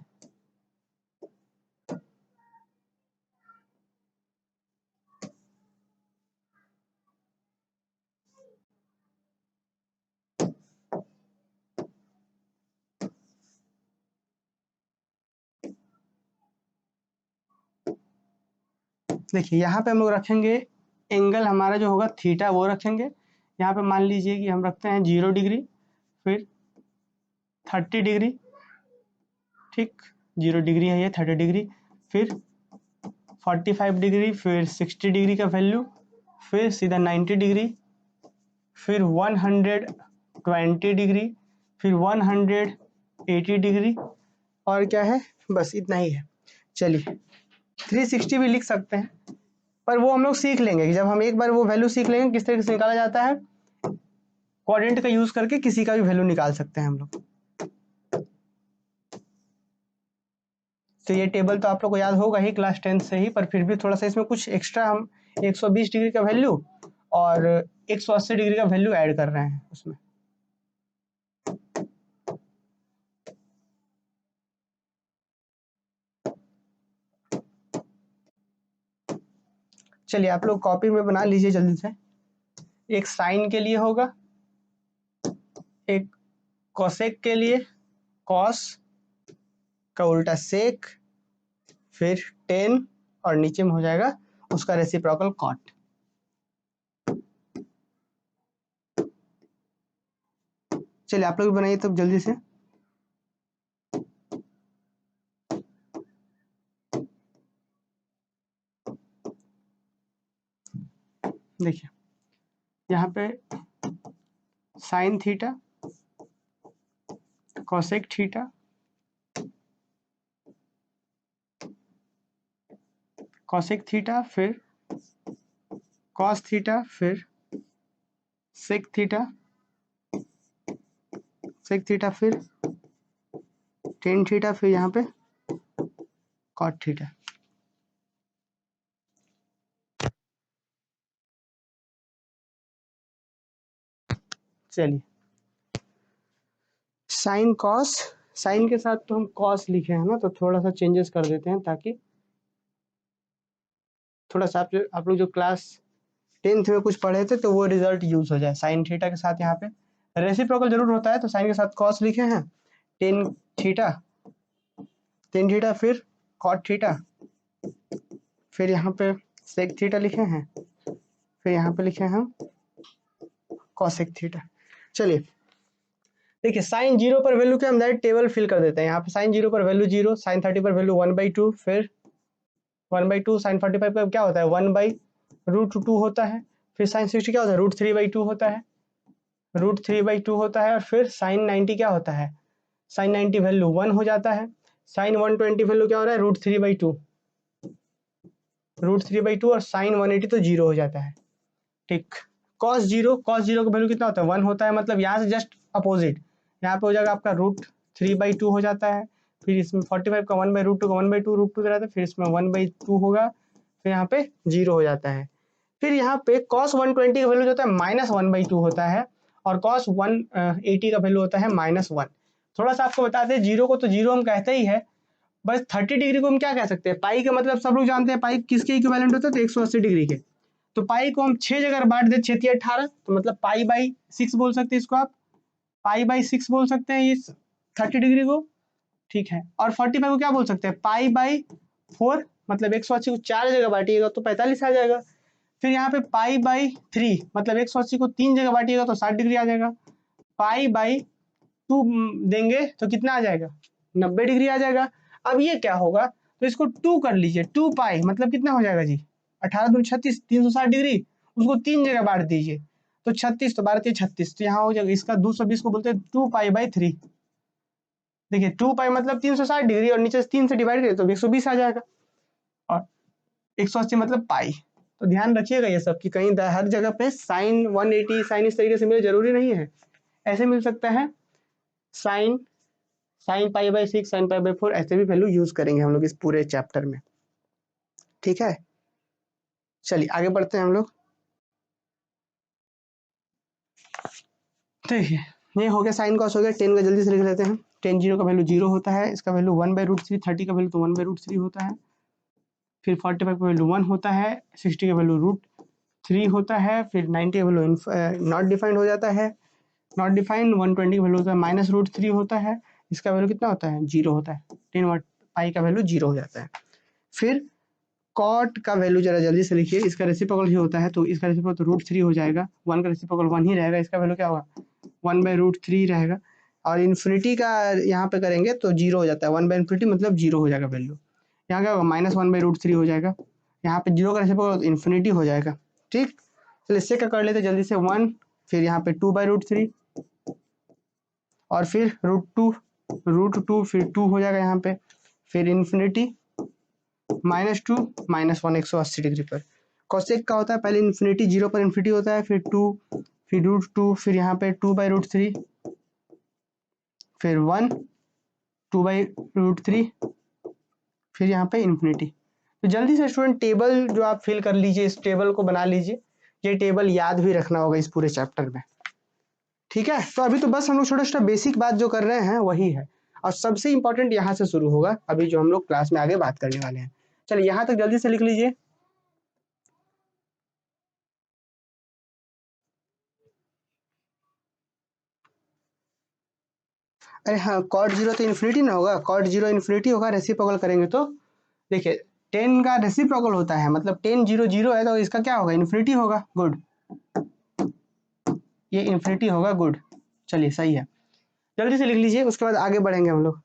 देखिए यहाँ पे हम लोग रखेंगे एंगल, हमारा जो होगा थीटा वो रखेंगे। यहाँ पे मान लीजिए कि हम रखते हैं 0 डिग्री, फिर 30 डिग्री, ठीक, 0 डिग्री है ये, 30 डिग्री, फिर 45 डिग्री, फिर 60 डिग्री का वैल्यू, फिर सीधा 90 डिग्री, फिर 120 डिग्री, फिर 180 डिग्री, और क्या है, बस इतना ही है। चलिए 360 भी लिख सकते हैं, पर वो हम लोग सीख लेंगे कि जब हम एक बार वो वैल्यू सीख लेंगे किस तरीके से निकाला जाता है, क्वाड्रेंट का यूज करके किसी का भी वैल्यू निकाल सकते हैं हम लोग। तो ये टेबल तो आप लोग को याद होगा ही क्लास 10 से ही, पर फिर भी थोड़ा सा इसमें कुछ एक्स्ट्रा हम 120 डिग्री का वैल्यू और 180 डिग्री का वैल्यू ऐड कर रहे हैं उसमें। चलिए आप लोग कॉपी में बना लीजिए जल्दी से। एक साइन के लिए होगा, एक कोसेक के लिए कॉस का उल्टा सेक, फिर टेन और नीचे में हो जाएगा उसका रेसिप्रोकल कॉट। चलिए आप लोग बनाइए तब जल्दी से। देखिए यहाँ पे sine theta, cosec theta, cosec theta, फिर कॉस थीटा, फिर सेक थीटा, सेक थीटा, फिर टेन थीटा, फिर यहाँ पे कॉट थीटा। चलिए साइन कॉस, साइन के साथ तो हम कॉस लिखे हैं ना, तो थोड़ा सा चेंजेस कर देते हैं ताकि थोड़ा सा आप लोग जो क्लास 10th में कुछ पढ़े थे तो वो रिजल्ट यूज हो जाए। साइन थीटा के साथ यहाँ पे रेसिप्रोकल जरूर होता है, तो साइन के साथ कॉस लिखे हैं, टेन थीटा, टेन थीटा, फिर कॉट थीटा, फिर यहाँ पे सेक थीटा लिखे हैं, फिर यहाँ पे लिखे हैं हम कॉसेक थीटा। चलिए देखिए साइन 0 पर वैल्यू के हम डायरेक्ट टेबल फिल कर देते हैं। यहाँ पे साइन 0 पर वैल्यू 0, साइन 30 पर वैल्यू 1/2, फिर 1/2, साइन 45 का क्या होता है 1/√2 होता है, फिर साइन 60 क्या होता है √3/2 होता है, √3/2 होता है, और फिर साइन 90 क्या होता है, साइन 90 वैल्यू 1 हो जाता है, साइन 120 वैल्यू क्या हो रहा है √3/2, √3/2, और साइन 180 तो 0 हो जाता है। ठीक, कॉस 0, कॉस 0 का वैल्यू कितना होता है 1 होता है, मतलब यहाँ से जस्ट अपोजिट, यहाँ पे हो जाएगा आपका √3/2 हो जाता है, फिर इसमें 45 का 1/√2 का 1/2 √2 रहता है, फिर इसमें 1/2 होगा, फिर यहाँ पे 0 हो जाता है। फिर यहाँ पे cos 120 का वैल्यू जो होता है -1/2 होता है, और cos 180 का वैल्यू होता है -1। थोड़ा सा आपको बता दें, 0 को तो 0 हम कहते ही है, बस 30 डिग्री को हम क्या कह सकते हैं, पाई का मतलब सब लोग जानते हैं, पाई किसके इक्विवेलेंट होता है, तो 180 डिग्री के। तो पाई को हम 6 जगह बांट दे, 6 18, तो मतलब पाई/6 बोल सकते हैं इसको, आप पाई/6 बोल सकते हैं इस 30 डिग्री को। ठीक है, और 45 को क्या बोल सकते हैं पाई/4, मतलब 180 को 4 जगह बांटिएगा तो 45 आ जाएगा। फिर यहाँ पे पाई/3, मतलब 180 को 3 जगह बांटिएगा तो 60 डिग्री आ जाएगा। पाई/2 देंगे तो कितना आ जाएगा 90 डिग्री आ जाएगा। अब ये क्या होगा, तो इसको 2 कर लीजिए, 2 पाई मतलब कितना हो जाएगा जी 18 दूनी 36, 360 डिग्री, उसको 3 जगह बांट दीजिए तो 36, तो 12 36, तो यहाँ हो जाएगा इसका 220 को बोलते हैं 2 पाई/3। देखिए 2 पाई मतलब 360 डिग्री, और नीचे से 3 से डिवाइड करें तो 120 आ जाएगा, और 180 मतलब पाई। तो ध्यान रखिएगा ये सब कि कहीं हर जगह पे साइन 180 साइन इस तरीके से मिले जरूरी नहीं है, ऐसे मिल सकता है साइन, साइन पाई/6, साइन पाई/4, ऐसे भी वैल्यू यूज करेंगे हम लोग इस पूरे चैप्टर में। ठीक है, चलिए आगे बढ़ते हैं हम लोग। देखिए ये हो गया साइन कॉस हो गया, 10 का जल्दी से लिख लेते हैं। 10 0 का वैल्यू 0 होता है, इसका वैल्यू 1/√3, 30 का वैल्यू तो 1/√3 होता है, फिर 45 का वैल्यू 1 होता है, 60 का वैल्यू √3 होता है, फिर 90 का वैल्यू नॉट डिफाइंड हो जाता है, नॉट डिफाइंड, 120 का वैल्यू होता है -√3 होता है, इसका वैल्यू कितना होता है 0 होता है, 10 पाई का वैल्यू 0 हो जाता है। फिर कॉट का वैल्यू जरा जल्दी से लिखिए, इसका रेसिप्रोकल ही होता है तो इसका रेसिप्रोकल तो √3 हो जाएगा, 1 का रेसिप्रोकल 1 ही रहेगा, इसका वैल्यू क्या होगा 1/√3 रहेगा, और इन्फिनिटी का यहाँ पे करेंगे तो 0 हो जाता है, 1/∞ मतलब 0 हो जाएगा वैल्यू, यहाँ क्या होगा -1/√3 हो जाएगा, यहाँ पे 0 का रेसिप्रोकल इन्फिनिटी हो जाएगा। ठीक, चलिए इससे क्या कर लेते जल्दी से 1, फिर यहाँ पे 2/√3, और फिर √2 फिर 2 हो जाएगा यहाँ पे, फिर इन्फिनिटी -2 -1 180 डिग्री पर। कोसेक का होता है पहले इन्फिनिटी 0 पर इन्फिनिटी होता है, फिर 2, फिर √2, फिर यहाँ पे 2/√3, फिर 1 2/√3, फिर यहाँ पे इन्फिनिटी। तो जल्दी से स्टूडेंट टेबल जो आप फिल कर लीजिए, इस टेबल को बना लीजिए, ये टेबल याद भी रखना होगा इस पूरे चैप्टर में। ठीक है, तो अभी तो बस हम लोग छोटा छोटा बेसिक बात जो कर रहे हैं वही है, और सबसे इंपॉर्टेंट यहाँ से शुरू होगा अभी जो हम लोग क्लास में आगे बात करने वाले हैं। चलिए यहाँ तक जल्दी से लिख लीजिए। अरे हाँ, कॉट जीरो तो इन्फिनिटी ना होगा, कॉट जीरो इन्फिनिटी होगा, रेसिप्रोकल करेंगे तो देखिए 10 का रेसिप्रोकल होता है, मतलब 10 जीरो जीरो है तो इसका क्या होगा, इन्फिनिटी होगा। गुड, ये इन्फिनिटी होगा। गुड, चलिए सही है, जल्दी से लिख लीजिए, उसके बाद आगे बढ़ेंगे हम लोग।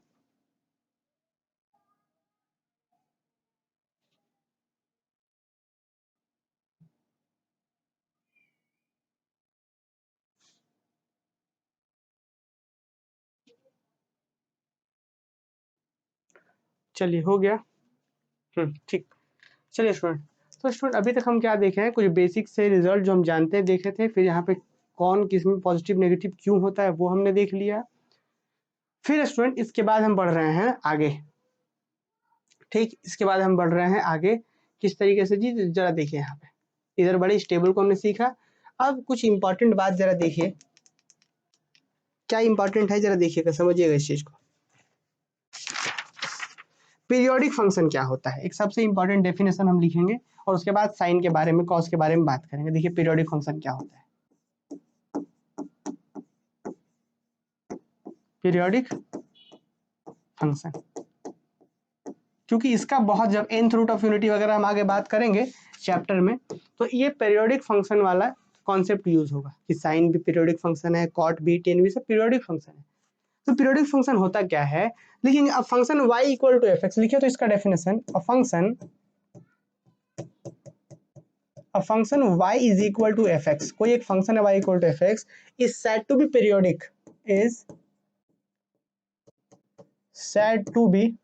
चलिए हो गया। ठीक। चलिए स्टूडेंट, तो स्टूडेंट अभी तक हम क्या देखे हैं, कुछ बेसिक से रिजल्ट जो हम जानते हैं देखे थे, फिर यहाँ पे कौन किस में पॉजिटिव नेगेटिव क्यों होता है वो हमने देख लिया। फिर स्टूडेंट इसके बाद हम बढ़ रहे हैं आगे। ठीक, इसके बाद हम बढ़ रहे हैं आगे किस तरीके से जी, जरा देखिए यहाँ पे इधर बड़े स्टेबल को हमने सीखा। अब कुछ इंपॉर्टेंट बात जरा देखिए, क्या इंपॉर्टेंट है जरा देखिएगा, समझिएगा इस चीज को। पीरियोडिक फंक्शन क्या होता है, एक सबसे इंपॉर्टेंट डेफिनेशन हम लिखेंगे और उसके बाद साइन के बारे में, कॉस के बारे में बात करेंगे। देखिए पीरियोडिक फंक्शन क्या होता है। पीरियोडिक फंक्शन, क्योंकि इसका बहुत, जब nth रूट ऑफ यूनिटी वगैरह हम आगे बात करेंगे चैप्टर में, तो ये पीरियोडिक फंक्शन वाला कॉन्सेप्ट यूज होगा कि साइन भी पीरियोडिक फंक्शन है, कॉट भी, टेन भी सब पीरियोडिक फंक्शन है। तो पीरियोडिक फंक्शन होता क्या है, लेकिन अब function y equal to F X लिखे तो इसका definition, a function y is equal to fx, कोई एक फंक्शन है y equal to fx is said to be periodic, is said to be,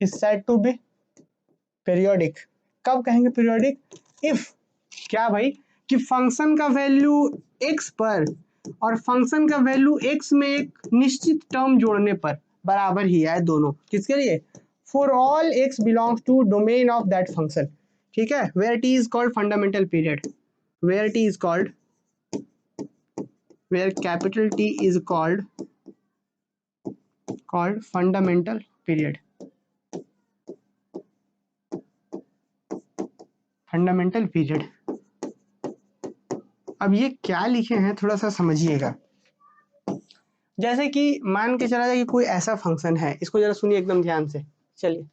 is said to be periodic। कब कहेंगे periodic, if, क्या भाई, कि फंक्शन का वैल्यू x पर और फंक्शन का वैल्यू x में एक निश्चित टर्म जोड़ने पर बराबर ही आए दोनों, किसके लिए, for all x belongs to domain of that function. ठीक है, where t is called fundamental period, where t is called, where capital T is called fundamental period, fundamental period। अब ये क्या लिखे हैं थोड़ा सा समझिएगा। जैसे कि मान के चला जाए कि कोई ऐसा फंक्शन है, इसको जरा सुनिए एकदम ध्यान से। चलिए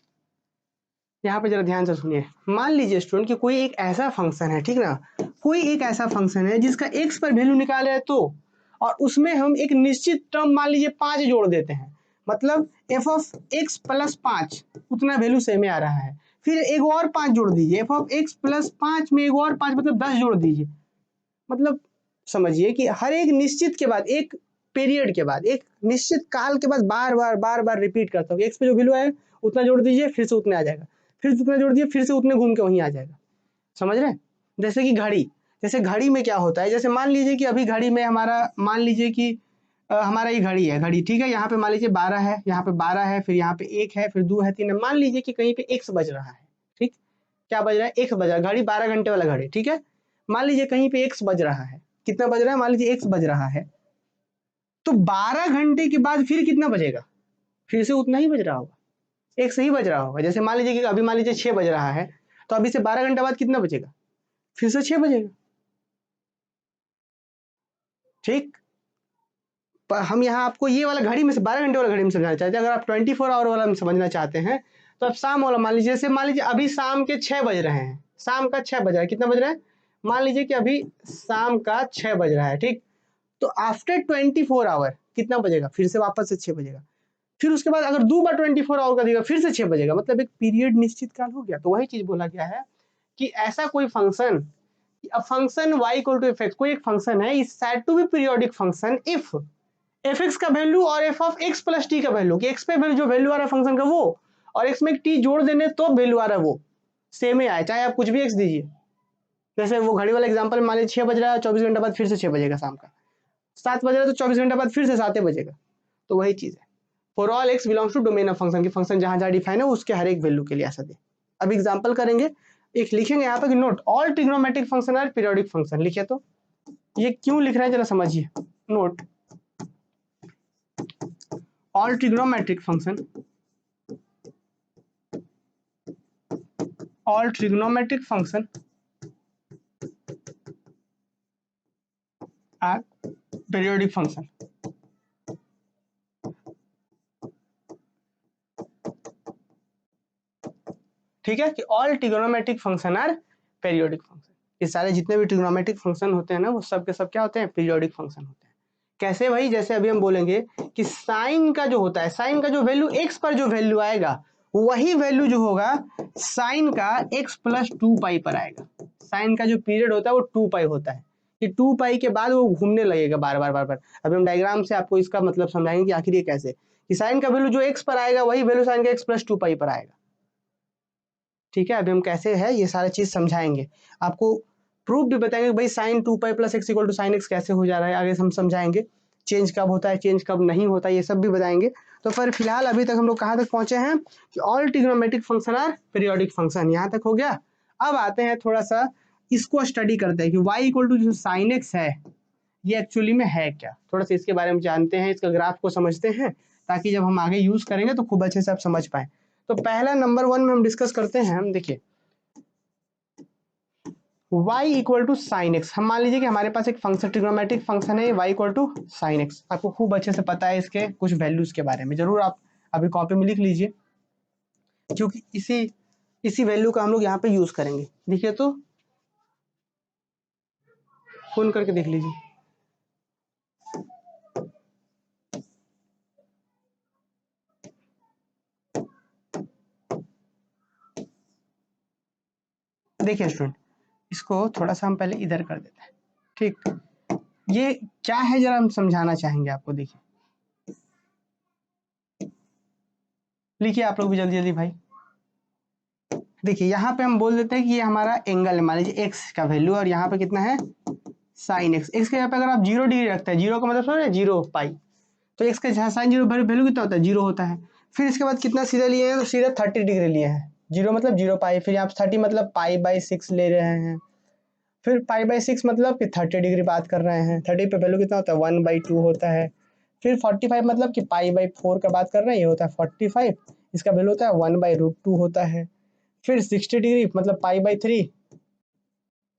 यहाँ पे जरा ध्यान से सुनिए। मान लीजिए स्टूडेंट कि कोई एक ऐसा फंक्शन है, ठीक ना, कोई एक ऐसा फंक्शन है जिसका x पर वैल्यू निकाले तो, और उसमें हम एक निश्चित टर्म मान लीजिए 5 जोड़ देते हैं, मतलब f ऑफ x प्लस 5 उतना वैल्यू सेम आ रहा है। फिर एक और 5 जोड़ दीजिए, f ऑफ x प्लस 5 में एक और 5 मतलब 10 जोड़ दीजिए। मतलब समझिए कि हर एक निश्चित के बाद, एक पीरियड के बाद, एक निश्चित काल के बाद बार बार रिपीट करता हूँ, x पे जो वैल्यू है उतना जोड़ दीजिए, फिर से उतना आ जाएगा, फिर उतना जोड़ दिए, फिर से उतने घूम के वहीं आ जाएगा। समझ रहे हैं? जैसे कि घड़ी, जैसे घड़ी में क्या होता है, जैसे मान लीजिए कि अभी घड़ी में हमारा, मान लीजिए कि हमारा ये घड़ी है, घड़ी ठीक है, यहाँ पे मान लीजिए 12 है, यहाँ पे 12 है, फिर यहाँ पे 1 है, फिर 2 है, 3 है, मान लीजिए कि कहीं पे x बज रहा है। ठीक, क्या बज रहा है, x बज रहा है, घड़ी 12 घंटे वाला घड़ी, ठीक है। मान लीजिए कहीं पे x बज रहा है, कितना बज रहा है, मान लीजिए x बज रहा है, तो 12 घंटे के बाद फिर कितना बजेगा, फिर से उतना ही बज रहा होगा, एक सही बज रहा होगा। जैसे मान लीजिए कि अभी मान लीजिए 6 बज रहा है, तो अभी से 12 घंटे बाद कितना बजेगा, फिर से 6 बजेगा। ठीक, पर हम यहाँ आपको ये वाला घड़ी में से 12 घंटे वाला घड़ी में समझाना चाहते हैं। अगर आप 24 आवर वाला में समझना चाहते हैं तो आप शाम वाला मान लीजिए, जैसे मान लीजिए अभी शाम के 6 बज रहे हैं, शाम का 6 बज रहा है, कितना बज रहा है, मान लीजिए कि अभी शाम का 6 बज रहा है। ठीक, तो आफ्टर 24 आवर कितना बजेगा, फिर से वापस से 6 बजेगा, फिर उसके बाद अगर 2 बार 24 आवर का देगा फिर से 6 बजेगा, मतलब एक पीरियड निश्चित काल हो गया। तो वही चीज बोला गया है कि ऐसा कोई function, a function y equal to fx, कोई एक फंक्शन है, is said to be periodic function if fx का वैल्यू और f of x plus t का वैल्यू, कि x पे वैल्यू जो वैल्यू आ रहा है फंक्शन का वो, और x में एक t जोड़ देने तो वैल्यू आ रहा है वो सेम ही आए, चाहे आप कुछ भी x दीजिए। जैसे वो घड़ी वाला एग्जांपल, मान लीजिए 6 बज रहा है, 24 घंटे बाद फिर से 6 बजेगा, शाम का 7 बज रहा है तो 24 घंटे बाद फिर से 7 बजेगा। तो वही चीज है, for all x belongs to domain of function, की फंक्शन जहां जहां डिफाइन है उसके हर एक वैल्यू के लिए ऐसा दे। अब एग्जांपल करेंगे, एक लिखेंगे यहाँ पे कि note all trigonometric function are periodic function. लिखिए तो ये क्यों लिख रहे हैं जरा समझिए। Note all trigonometric function, all trigonometric function are periodic function. ठीक है, कि all trigonometric function are periodic function. ये सारे जितने भी ट्रिग्नोमेट्रिक फंक्शन होते हैं ना, वो सब के सब क्या होते हैं, पीरियोडिक फंक्शन होते हैं। कैसे भाई, जैसे अभी हम बोलेंगे कि साइन का जो होता है, साइन का जो वैल्यू एक्स पर जो वैल्यू आएगा, वही वैल्यू जो होगा साइन का x प्लस 2 पाई पर आएगा। साइन का जो पीरियड होता है वो 2 पाई होता है, कि 2 पाई के बाद वो घूमने लगेगा बार बार बार बार। अभी हम डायग्राम से आपको इसका मतलब समझाएंगे कि आखिर ये कैसे, कि साइन का वैल्यू जो x पर आएगा वही वैल्यू साइन का x प्लस 2 पाई पर आएगा। ठीक है, अभी हम कैसे है ये सारा चीज समझाएंगे, आपको प्रूफ भी बताएंगे भाई sine 2 pi plus x equal to sine x कैसे हो जा रहा है, आगे हम समझाएंगे। चेंज कब होता है, चेंज कब नहीं होता, ये सब भी बताएंगे। तो पर फिलहाल अभी तक हम लोग कहाँ तक पहुंचे हैं, कि all trigonometric function are periodic function, यहाँ तक हो गया। अब आते हैं थोड़ा सा इसको स्टडी करते हैं कि y इक्वल टू जो साइन एक्स है ये एक्चुअली में है क्या, थोड़ा सा इसके बारे में जानते हैं, इसका ग्राफ को समझते हैं, ताकि जब हम आगे यूज करेंगे तो खूब अच्छे से आप समझ पाए। तो पहला नंबर 1 में हम डिस्कस करते हैं, हम देखिए y equal to sine x. हम मान लीजिए कि हमारे पास एक फंक्शन ट्रिग्नोमेट्रिक फंक्शन है y equal to sine x. आपको खूब अच्छे से पता है इसके कुछ वैल्यूज के बारे में, जरूर आप अभी कॉपी में लिख लीजिए, क्योंकि इसी वैल्यू का हम लोग यहाँ पे यूज करेंगे। देखिए तो फोन करके देख लीजिए। देखिए स्टूडेंट, इसको थोड़ा सा हम पहले इधर कर देते हैं। ठीक, ये क्या है जरा हम समझाना चाहेंगे आपको। देखिए लिखिए आप लोग भी जल्दी जल्दी भाई। देखिए यहाँ पे हम बोल देते हैं कि ये हमारा एंगल है, मान लीजिए एक्स का वैल्यू, और यहाँ पे कितना है साइन एक्स। एक्स के यहाँ पे अगर आप 0 डिग्री रखते हैं, 0 का मतलब समझ रहे, 0 पाई, तो एक्स का साइन 0 वैल्यू कितना होता है, 0 होता है। फिर इसके बाद कितना सीधा लिए हैं, तो सीधा 30 डिग्री लिए हैं। 0 मतलब 0 पाई, फिर यहाँ 30 मतलब पाई/6 ले रहे हैं। फिर पाई/6 मतलब कि 30 डिग्री बात कर रहे हैं। 30 पे वैल्यू कितना होता है, 1/2 होता है। फिर 45 मतलब कि पाई/4 का बात कर रहे हैं, ये होता है 45, इसका वैल्यू होता है 1/√2 होता है। फिर 60 डिग्री मतलब पाई/3,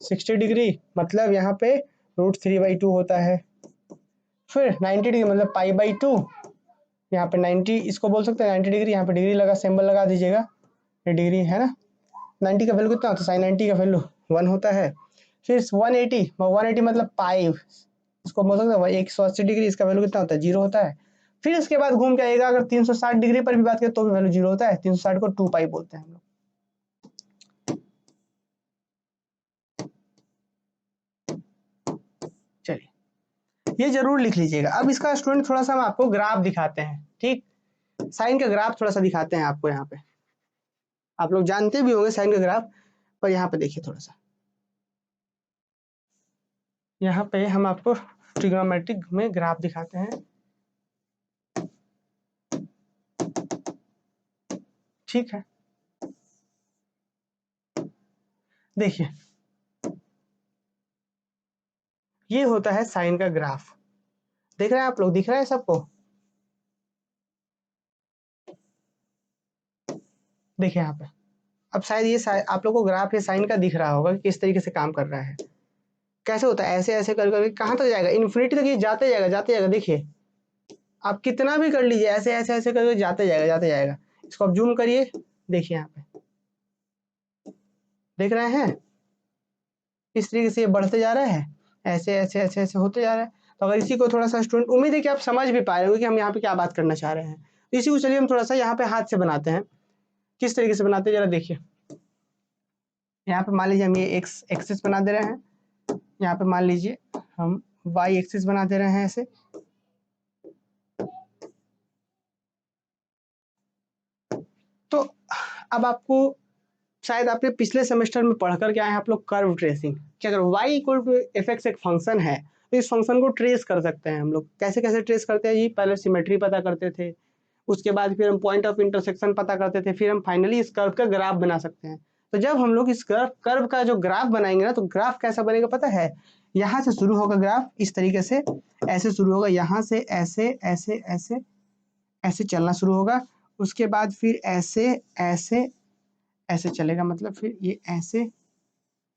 60 डिग्री मतलब यहाँ पे √3/2 होता है। फिर 90 डिग्री मतलब पाई/2, यहाँ पे 90 इसको बोल सकते हैं 90 डिग्री, यहाँ पे डिग्री लगा सिंबल लगा दीजिएगा, ये डिग्री है ना। 90 का वैल्यू कितना होता है, साइन 90 का वैल्यू 1 होता है। फिर 180 मतलब पाई, इसको बोल सकते हैं 180 डिग्री, इसका वैल्यू कितना होता है, 0 होता है। फिर इसके बाद घूम के आएगा, अगर 360 डिग्री पर भी बात करें तो भी वैल्यू 0 होता है। 360 को 2 पाई बोलते हैं हम लोग। चलिए ये जरूर लिख लीजिएगा। अब इसका स्टूडेंट थोड़ा सा हम आपको ग्राफ दिखाते हैं। ठीक, साइन का ग्राफ थोड़ा सा दिखाते हैं आपको। यहाँ पे आप लोग जानते भी होंगे साइन का ग्राफ, पर यहाँ पे देखिए थोड़ा सा, यहाँ पे हम आपको ट्रिग्नोमेट्रिक में ग्राफ दिखाते हैं। ठीक है, देखिए ये होता है साइन का ग्राफ। देख रहे हैं आप लोग, दिख रहा है सबको। देखिए यहाँ पे, अब शायद ये आप लोग को ग्राफ ये साइन का दिख रहा होगा कि किस तरीके से काम कर रहा है। कैसे होता है, ऐसे ऐसे कर करके कहाँ तक जाएगा, इन्फिनिटी तक ये जाते जाएगा जाते जाएगा। देखिए आप कितना भी कर लीजिए, ऐसे ऐसे ऐसे करके जाते जाएगा जाते जाएगा। इसको आप जूम करिए, देखिए यहाँ पे देख रहे हैं, इस तरीके से ये बढ़ते जा रहा है, ऐसे ऐसे ऐसे ऐसे होते जा रहा है। तो अगर इसी को थोड़ा सा स्टूडेंट, उम्मीद है कि आप समझ भी पा रहे हो कि हम यहाँ पे क्या बात करना चाह रहे हैं। तो इसी को चलिए हम थोड़ा सा यहाँ पे हाथ से बनाते हैं। किस तरीके से बनाते हैं जरा देखिए। यहाँ पे मान लीजिए हम ये एक्स एक्सिस बना दे रहे हैं, यहाँ पे मान लीजिए हम वाई एक्सिस बना दे रहे हैं ऐसे। तो अब आपको शायद आपने पिछले सेमेस्टर में पढ़कर के आए हैं आप लोग कर्व ट्रेसिंग, कि अगर y equal to F X एक फंक्शन है तो इस फंक्शन को ट्रेस कर सकते हैं हम लोग। कैसे कैसे ट्रेस करते हैं जी, पहले सिमेट्री पता करते थे, उसके बाद फिर हम पॉइंट ऑफ इंटरसेक्शन पता करते थे, फिर हम फाइनली इस कर्व का ग्राफ बना सकते हैं। तो जब हम लोग इस कर्व का जो ग्राफ बनाएंगे ना, तो ग्राफ कैसा बनेगा पता है, यहाँ से शुरू होगा ग्राफ इस तरीके से, ऐसे शुरू होगा, यहाँ से ऐसे ऐसे ऐसे ऐसे चलना शुरू होगा, उसके बाद फिर ऐसे ऐसे ऐसे चलेगा, मतलब फिर ये ऐसे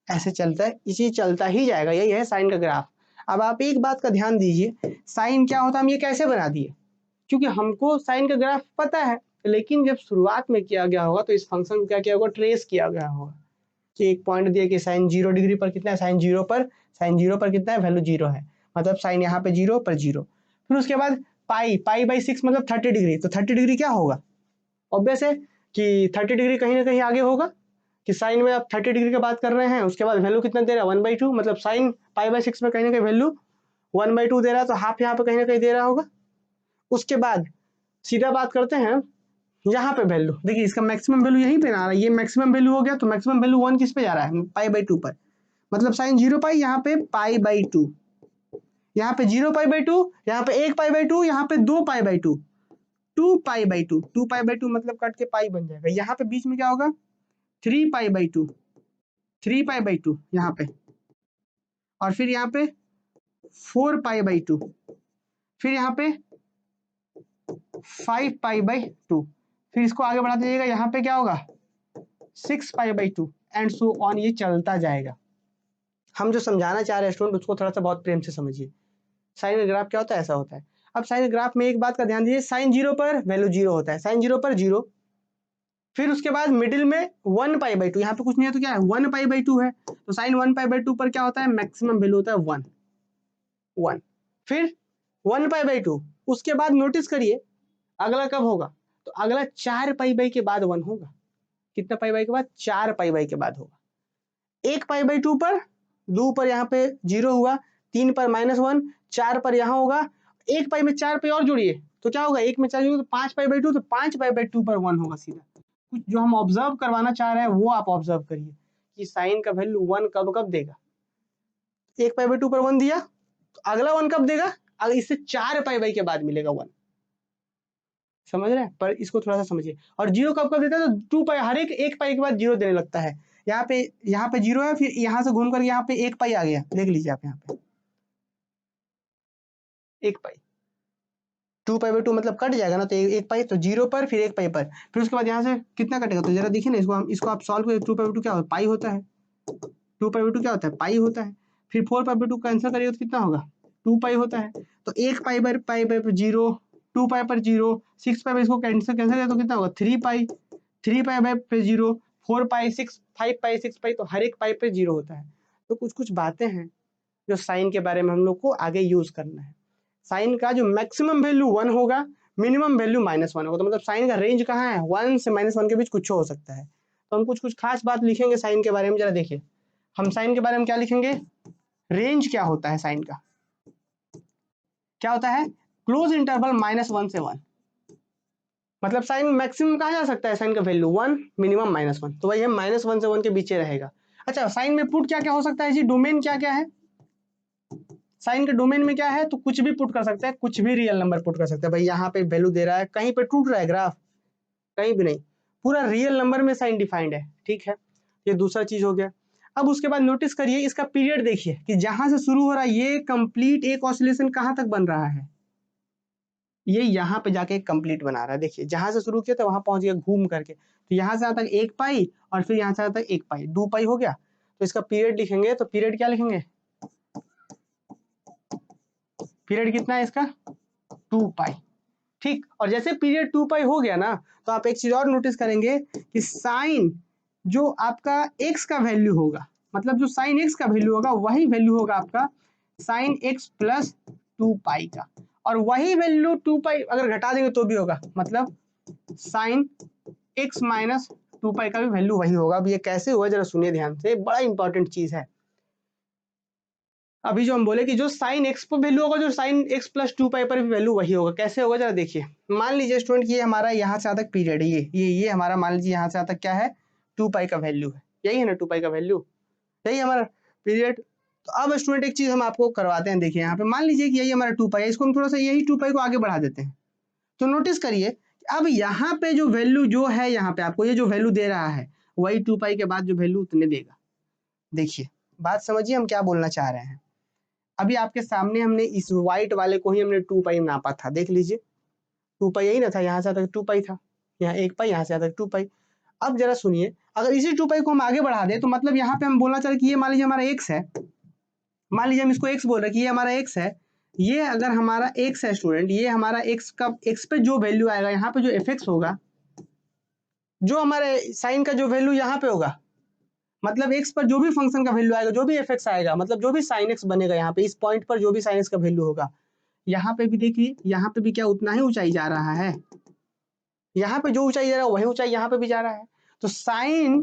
ऐसे चलता है, इसी चलता ही जाएगा। यही है साइन का ग्राफ। अब आप एक बात का ध्यान दीजिए, साइन क्या होता है हम ये कैसे बना दिए, क्योंकि हमको साइन का ग्राफ पता है, लेकिन जब शुरुआत में किया गया होगा तो इस फंक्शन को क्या किया होगा, ट्रेस किया गया होगा कि एक पॉइंट दिया कि साइन 0 डिग्री पर कितना है, साइन जीरो पर कितना है, वैल्यू 0 है, मतलब साइन यहाँ पे 0 पर 0। फिर उसके बाद पाई/6 मतलब 30 डिग्री, तो 30 डिग्री क्या होगा, ऑब्वियस है कि 30 डिग्री कहीं ना कहीं आगे होगा, कि साइन में आप 30 डिग्री की बात कर रहे हैं, उसके बाद वैल्यू कितना दे रहा है 1/2, मतलब साइन पाई/6 में कहीं ना कहीं वैल्यू 1/2 दे रहा है, तो हाफ यहाँ पे कहीं ना कहीं दे रहा होगा। उसके बाद सीधा बात करते हैं यहाँ पे वैल्यू, देखिए इसका मैक्सिमम वैल्यू यहीं पे आ रहा है, ये मैक्सिमम वैल्यू हो गया, तो मैक्सिमम वैल्यू 1 किस पे जा रहा है, पाई/2 पर, मतलब साइन 0 पाई, यहाँ पे पाई/2, यहाँ पे 0 पाई/2, यहाँ पे 1 पाई/2, यहाँ पे 2 पाई/2, 2 पाई/2, 2 पाई/2 मतलब कट के पाई बन जाएगा, यहाँ पे बीच में क्या होगा 3 पाई/2, 3 पाई/2 यहाँ पे, और फिर यहाँ पे 4 पाई/2, फिर यहाँ पे 5 पाई/2, फिर इसको आगे बढ़ा दीजिएगा, यहाँ पे क्या होगा 6 पाई/2 एंड सो ऑन, ये चलता जाएगा। हम जो समझाना चाह रहे हैं स्टूडेंट उसको थोड़ा सा बहुत प्रेम से समझिए। साइन ग्राफ क्या होता है, ऐसा होता है। अब साइन ग्राफ में एक बात का ध्यान दीजिए, साइन 0 पर वैल्यू 0 होता है, साइन 0 पर 0, फिर उसके बाद मिडिल में 1 पाई/2, यहाँ पे कुछ नहीं है तो क्या है 1 पाई/2 है, तो साइन 1 पाई/2 पर क्या होता है, मैक्सिमम वैल्यू होता है 1, फिर 1 पाई/2, उसके बाद नोटिस करिए अगला कब होगा, तो अगला 4 पाई के बाद 1 होगा, कितना पाई के बाद, 4 पाई के बाद होगा। 1 पाई/2 पर, 2 पर यहाँ पे 0 हुआ, 3 पर -1, 4 पर यहाँ होगा, 1 पाई में 4 पाई और जोड़िए तो क्या होगा, 1 में 4 जोड़िए तो 5 पाई/2, तो 5 पाई/2 पर 1 होगा सीधा। कुछ जो हम ऑब्जर्व करवाना चाह रहे हैं वो आप ऑब्जर्व करिए कि साइन का वैल्यू 1 कब कब देगा, 1 पाई/2 पर 1 दिया, तो अगला 1 कब देगा, अगर इससे 4 पाई के बाद मिलेगा 1, समझ रहे हैं, पर इसको थोड़ा सा समझिए। और 0 कब कब देता है, तो 2 पाई, हर एक 1 पाई के बाद 0 देने लगता है, यहाँ पे 0 है, फिर यहाँ से घूम कर यहाँ पे 1 पाई आ गया, देख लीजिए आप यहाँ पे 1 पाई, 2 पाई/2 मतलब कट जाएगा ना, तो 1 पाई, तो 0 पर फिर 1 पाई पर, फिर उसके बाद यहाँ से कितना कटेगा, तो जरा देखिए ना, इसको आप सॉल्व करिए, 2 पाई/2 क्या होता है, पाई होता है, 2 पाई/2 क्या होता है, पाई होता है, फिर 4 पाई/2 कैंसिल करिए तो कितना होगा 2 पाई होता है, तो 1 पाई पर 0, 2 पाई पर 0, 6 पाई पर इसको कैंसिल करिए तो कितना होगा 3 पाई, 3 पाई पर 0, 4 पाई, 6, 5 पाई, 6 पाई, तो हर एक पाई पे 0 होता है। तो कुछ कुछ बातें हैं जो साइन के बारे में हम लोग को आगे यूज करना है। साइन का जो मैक्सिमम वैल्यू 1 होगा, मिनिमम वैल्यू -1 होगा, तो मतलब साइन का रेंज कहाँ है, 1 से -1 के बीच कुछ हो सकता है। तो हम कुछ कुछ खास बात लिखेंगे साइन के बारे में, जरा देखिए हम साइन के बारे में क्या लिखेंगे, रेंज क्या होता है साइन का, क्या होता है, क्लोज इंटरवल -1 से 1, मतलब साइन मैक्सिमम कहाँ जा सकता है, साइन का वैल्यू 1, मिनिमम -1, तो वही है -1 से 1 के बीच रहेगा। अच्छा, साइन में पुट क्या क्या हो सकता है जी, डोमेन क्या क्या है, साइन के डोमेन में क्या है, तो कुछ भी पुट कर सकते हैं, कुछ भी रियल नंबर पुट कर सकते हैं, भाई यहाँ पे वैल्यू दे रहा है, कहीं पे टूट रहा है ग्राफ, कहीं भी नहीं, पूरा रियल नंबर में साइन डिफाइंड है, ठीक है, ये दूसरा चीज हो गया। अब उसके बाद नोटिस करिए इसका पीरियड देखिए कि जहां से शुरू हो रहा है ये कंप्लीट एक ऑसिलेशन कहां तक बन रहा है, ये यहाँ पे जाके कंप्लीट बना रहा है, देखिए जहां से शुरू किया था वहां पहुंच गया घूम करके, तो यहाँ से आता है 1 पाई और फिर यहाँ से आता है 1 पाई, 2 पाई हो गया, तो इसका पीरियड लिखेंगे, तो पीरियड क्या लिखेंगे, पीरियड कितना है इसका 2 पाई, ठीक। और जैसे पीरियड 2 पाई हो गया ना, तो आप एक चीज और नोटिस करेंगे कि साइन जो आपका x का वैल्यू होगा, मतलब जो साइन x का वैल्यू होगा वही वैल्यू होगा आपका साइन x प्लस 2 पाई का, और वही वैल्यू 2 पाई अगर घटा देंगे तो भी होगा, मतलब साइन x माइनस 2 पाई का भी वैल्यू वही होगा। अब ये कैसे हुआ जरा सुनिए ध्यान से, बड़ा इंपॉर्टेंट चीज है। अभी जो हम बोले कि जो साइन x पर वैल्यू होगा, जो साइन x प्लस 2 पाई पर भी वैल्यू वही होगा, कैसे होगा जरा देखिए। मान लीजिए स्टूडेंट ये हमारा यहाँ से तक पीरियड है, ये हमारा मान लीजिए यहाँ से तक क्या है 2 पाई का वैल्यू है, यही है ना 2 पाई का वैल्यू, यही हमारा पीरियड। तो अब स्टूडेंट एक चीज हम आपको करवाते हैं, देखिए यहाँ पे मान लीजिए कि यही हमारा 2 पाई है, इसको हम थोड़ा सा यही 2 पाई को आगे बढ़ा देते हैं, तो नोटिस करिए अब यहाँ पे जो वैल्यू जो है, यहाँ पे आपको ये जो वैल्यू दे रहा है वही 2 पाई के बाद जो वैल्यू उतने देगा। देखिए बात समझिए हम क्या बोलना चाह रहे हैं। अभी आपके सामने हमने इस व्हाइट वाले को ही हमने 2 पाई नापा था, देख लीजिए 2 पाई यही ना था, यहाँ से तक 2 पाई था, यहाँ 1 पाई, यहाँ से तक 2 पाई। अब जरा सुनिए, अगर इसी 2 पाई को हम आगे बढ़ा दें तो मतलब यहाँ पे हम बोलना चाह रहे कि ये मान लीजिए हमारा x है, मान लीजिए हम इसको x बोल रहे हैं कि ये हमारा x है, ये अगर हमारा x है स्टूडेंट, ये हमारा x का x पे जो वैल्यू आएगा यहाँ पे जो fx होगा, जो हमारे साइन का जो वैल्यू यहाँ पे होगा, मतलब x पर जो भी फंक्शन का वैल्यू आएगा, जो भी fx आएगा, मतलब जो भी sin x बनेगा यहाँ पे, इस पॉइंट पर जो भी sin x का वैल्यू होगा, यहाँ पे भी देखिए, यहाँ पे भी क्या उतना ही ऊंचाई जा रहा है, यहाँ पे जो ऊंचाई जा रहा है वही ऊंचाई यहाँ पे भी जा रहा है। तो साइन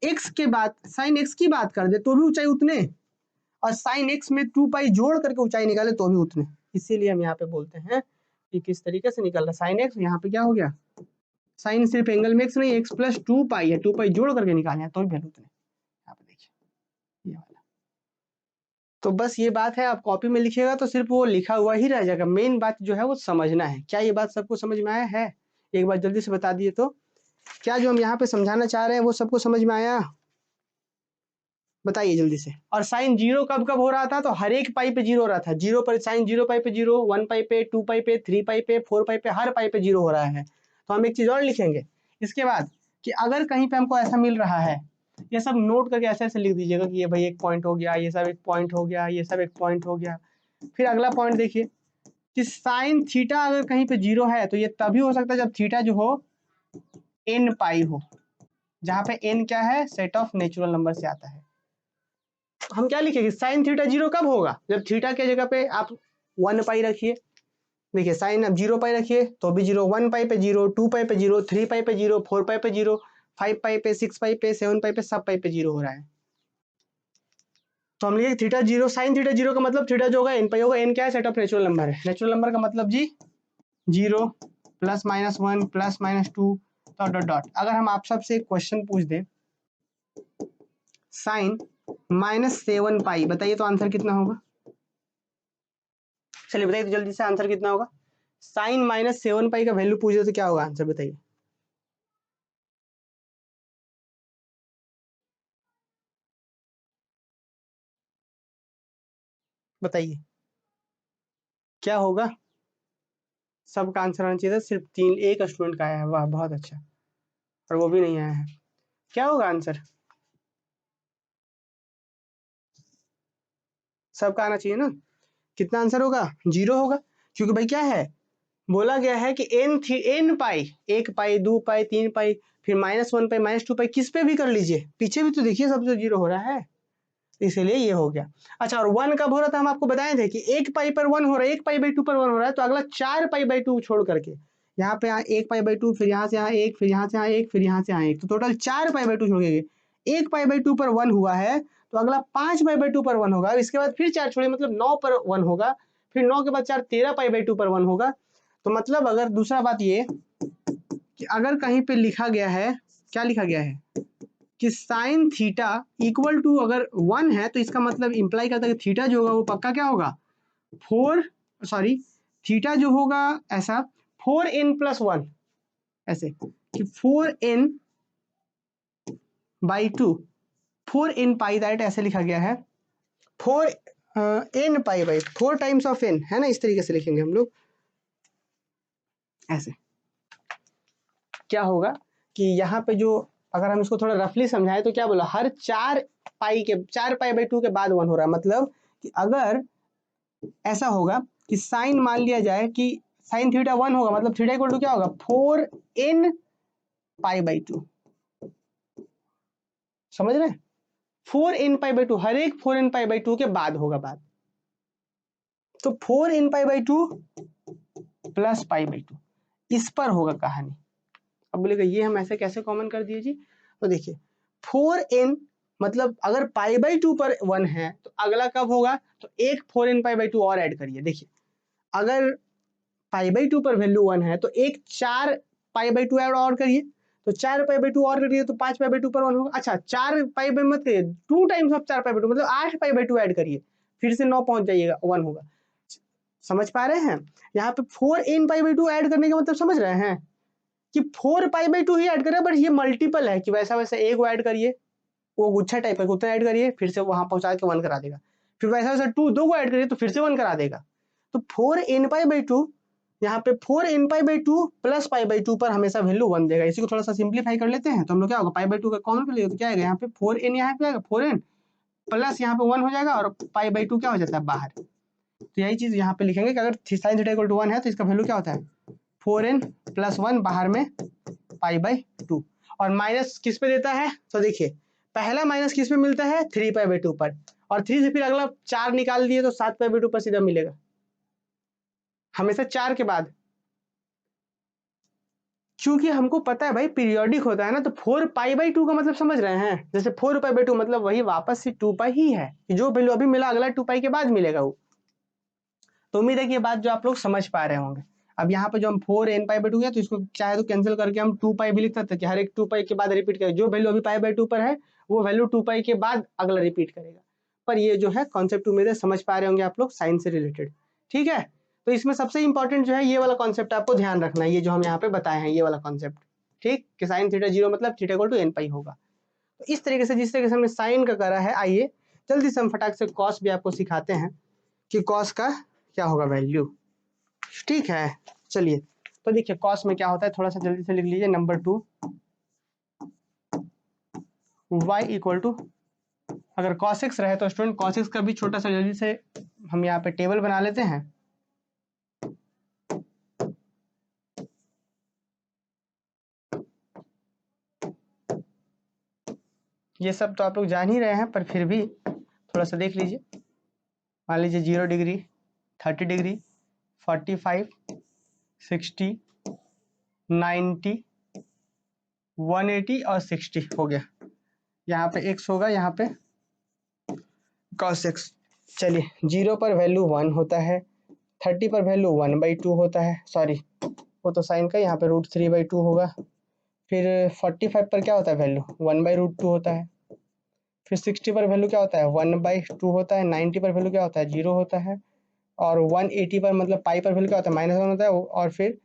x के बाद साइन x की बात कर दे तो भी ऊंचाई उतने, और साइन x में 2 पाई जोड़ करके ऊंचाई निकाले तो भी उतने। इसीलिए हम यहाँ पे बोलते हैं कि किस तरीके से निकल रहा है साइन x, यहाँ पे क्या हो गया, साइन सिर्फ एंगल में x नहीं, x प्लस 2 पाई है, 2 पाई जोड़ करके निकाले तो भी वैल्यू उतने। यहाँ पे देखिए ये वाला। तो बस ये बात है, आप कॉपी में लिखिएगा तो सिर्फ वो लिखा हुआ ही रह जाएगा, मेन बात जो है वो समझना है। क्या ये बात सबको समझ में आया है? एक बार जल्दी से बता दिए तो, क्या जो हम यहाँ पे समझाना चाह रहे हैं वो सबको समझ में आया? बताइए जल्दी से। और साइन जीरो कब कब हो रहा था? तो हर एक पाई पे जीरो हो रहा था, जीरो पर साइन 0 पाई पे जीरो, 1 पाई पे, 2 पाई पे, 3 पाई पे, 4 पाई पे, हर पाई पे जीरो हो रहा है। तो हम एक चीज और लिखेंगे इसके बाद, कि अगर कहीं पे हमको ऐसा मिल रहा है, ये सब नोट करके ऐसे ऐसे लिख दीजिएगा कि ये भाई एक पॉइंट हो गया, ये सब एक पॉइंट हो गया, ये सब एक पॉइंट हो गया। फिर अगला पॉइंट देखिए कि साइन थीटा अगर कहीं पे जीरो है तो ये तभी हो सकता है जब थीटा जो हो n पाई हो, जहाँ पे n क्या है, सेट ऑफ नेचुरल नंबर से आता है। हम क्या लिखेंगे, साइन थीटा जीरो कब होगा? जब थीटा के जगह पे आप 1 पाई रखिए। देखिए साइन अब 0 पाई रखिए तो भी जीरो, 1 पाई पे जीरो, 2 पाई पे जीरो, 3 पाई पे जीरो, 4 पाई पे जीरो, 5 पाई पे, 6 पाई पे, 7 पाई पे, सब पाई पे जीरो हो रहा है। तो हम लिखे theta zero, sine theta zero का मतलब थीटा जो होगा n पाई होगा। n क्या है, सेट ऑफ नेचुरल नंबर है। नेचुरल नंबर का मतलब जी 0 plus minus 1 plus minus 2 dot dot dot. अगर हम आप सबसे एक क्वेश्चन पूछ दें, साइन -7 पाई, बताइए तो आंसर कितना होगा? चलिए बताइए तो जल्दी से आंसर कितना होगा? साइन -7 पाई का वैल्यू पूछे तो क्या होगा आंसर, बताइए। बताइए क्या होगा? सबका आंसर आना चाहिए था, सिर्फ एक स्टूडेंट का आया है, वाह बहुत अच्छा, और वो भी नहीं आया है। क्या होगा आंसर? सबका आना चाहिए ना। कितना आंसर होगा? 0 होगा, क्योंकि भाई क्या है, बोला गया है कि n पाई, 1 पाई, 2 पाई, 3 पाई, फिर -1 पाई, -2 पाई, किस पे भी कर लीजिए, पीछे भी तो देखिए सब तो 0 हो रहा है, इसीलिए ये हो गया। अच्छा, और 1 कब हो रहा था? हम आपको बताए थे कि 1 पाई पर 1 हो रहा है, 1 पाई बाई 2 पर 1 हो रहा है, तो अगला 4 पाई बाई 2 छोड़ करके यहाँ पे 1 पाई बाई 2, फिर यहाँ से यहाँ 1, फिर यहाँ से यहाँ 1, फिर यहाँ से यहाँ 1, तो टोटल 4 पाई बाई 2 छोड़ के 1 पाई बाई 2 पर 1 हुआ है, तो अगला 5 पाई बाई 2 पर 1 होगा, इसके बाद फिर 4 छोड़े, मतलब 9 पर 1 होगा, फिर 9 के बाद 4, 13 पाई बाई 2 पर 1 होगा। तो मतलब अगर दूसरा बात ये कि अगर कहीं पे लिखा गया है, क्या लिखा गया है कि साइन थीटा इक्वल टू अगर 1 है, तो इसका मतलब इंप्लाई करता है कि थीटा जो होगा वो पक्का क्या होगा, थीटा जो होगा ऐसा 4n+1, ऐसे कि 4n by 2, 4n pi that ऐसे लिखा गया है, 4n pi by 4 times of n, है ना, इस तरीके से लिखेंगे हम लोग ऐसे। क्या होगा कि यहाँ पे जो, अगर हम इसको थोड़ा रफली समझाएं तो क्या बोला, हर 4 पाई बाई 2 के बाद 1 हो रहा है, मतलब कि अगर ऐसा होगा कि साइन मान लिया जाए कि साइन थीटा 1 होगा, मतलब थीटा इक्वल टू क्या होगा, 4n पाई बाई 2, समझ रहे हैं? 4n पाई बाई 2, हर एक 4n पाई बाई 2 के बाद होगा बात, तो 4n pi by 2 plus pi by 2, इस पर होगा कहानी। अब बोलेगा ये हम ऐसे कैसे कॉमन कर दिए जी? तो देखिए 4n मतलब अगर पाई बाई 2 पर 1 है तो अगला कब होगा, तो एक 4n पाई बाई 2 और ऐड करिए। देखिए अगर पाई बाई 2 पर वैल्यू 1 है तो एक 4 पाई बाई 2 ऐड और करिए, तो 4 पाई बाई 2 और करिए तो 5 पाई बाई 2 पर 1 होगा। अच्छा 4 पाई बाई मत करिए, 2 टाइम्स ऑफ 4 पाई बाई 2 मतलब 8 पाई बाई 2 ऐड करिए, फिर से 9 पहुंच जाइएगा, 1 होगा। समझ पा रहे हैं? यहाँ पे 4n पाई बाई 2 ऐड करने का मतलब समझ रहे हैं कि 4 पाई बाई 2 ही ऐड करें, बट ये मल्टीपल है कि वैसा वैसा एक को ऐड करिए, वो गुच्छा टाइप है, उतना ऐड करिए, फिर से वहां पहुंचा के 1 करा देगा, फिर वैसा वैसा 2 को ऐड करिए तो फिर से 1 करा देगा। तो 4n पाई बाई 2, यहाँ पे 4n pi by 2 plus pi by 2 पर हमेशा वैल्यू 1 देगा। इसी को थोड़ा सा सिंप्लीफाई कर लेते हैं, तो हम लोग क्या होगा, पाई बाई 2 का कॉमन कर लेंगे तो क्या आएगा, यहाँ पे 4n यहाँ पे आएगा 4n प्लस यहाँ पे 1 हो जाएगा और पाई बाई 2 क्या हो जाता है बाहर। तो यही चीज यहाँ पे लिखेंगे कि अगर साइन थीटा इक्वल टू 1 है तो इसका वैल्यू क्या होता है 4n + 1 बाहर में पाई बाई 2। और माइनस किस पे देता है तो देखिए पहला माइनस किस पे मिलता है 3 पाई बाई 2 पर, और 3 से फिर अगला 4 निकाल दिए तो 7 पाई बाई 2 पर सीधा मिलेगा हमेशा 4 के बाद। क्योंकि हमको पता है भाई पीरियोडिक होता है ना, तो 4 पाई बाई 2 का मतलब समझ रहे हैं, जैसे 4 पाई बाई 2 मतलब वही वापस से 2 पाई ही है कि जो वैल्यू अभी मिला अगला 2 पाई के बाद मिलेगा वो। तो उम्मीद है कि ये बात जो आप लोग समझ पा रहे होंगे। अब यहाँ पे जो हम 4n पाई बाई 2 है तो इसको चाहे तो कैंसिल करके हम 2 पाई भी लिख सकते हैं कि हर एक 2 पाई के बाद रिपीट करें, जो वैल्यू अभी पाई बाई 2 पर है वो वैल्यू 2 पाई के बाद अगला रिपीट करेगा। पर ये जो है कॉन्सेप्ट उम्मीद है समझ पा रहे होंगे आप लोग साइंस से रिलेटेड, ठीक है। तो इसमें सबसे इंपॉर्टेंट जो है ये वाला कॉन्सेप्ट आपको ध्यान रखना है, ये जो हम यहाँ पे बताए हैं ये वाला कॉन्सेप्ट, ठीक, कि साइन थीटा 0 मतलब थीटा इक्वल टू n पाई होगा। तो इस तरीके से जिस तरीके से हमने साइन का करा है, आइए जल्दी से हम फटाक से कॉस भी आपको सिखाते हैं कि कॉस का क्या होगा वैल्यू, ठीक है। चलिए तो देखिए कॉस में क्या होता है, थोड़ा सा जल्दी से लिख लीजिए। नंबर 2 y इक्वल टू, अगर cos x रहे तो स्टूडेंट cos x का भी छोटा सा जल्दी से हम यहाँ पे टेबल बना लेते हैं। ये सब तो आप लोग जान ही रहे हैं पर फिर भी थोड़ा सा देख लीजिए। मान लीजिए 0 डिग्री, 30 डिग्री, 45, 60, 90, 180 और 60 हो गया। यहाँ पे x होगा, यहाँ पे cos x। चलिए 0 पर वैल्यू 1 होता है, 30 पर वैल्यू 1/2 होता है, सॉरी वो तो साइन का, यहाँ पे √3/2 होगा। फिर 45 पर क्या होता है वैल्यू 1/√2 होता है। फिर 60 पर वैल्यू क्या होता है 1/2 होता है। 90 पर वैल्यू क्या होता है 0 होता है। और 180 पर मतलब पाई पर वैल्यू क्या होता है -1 होता है। और फिर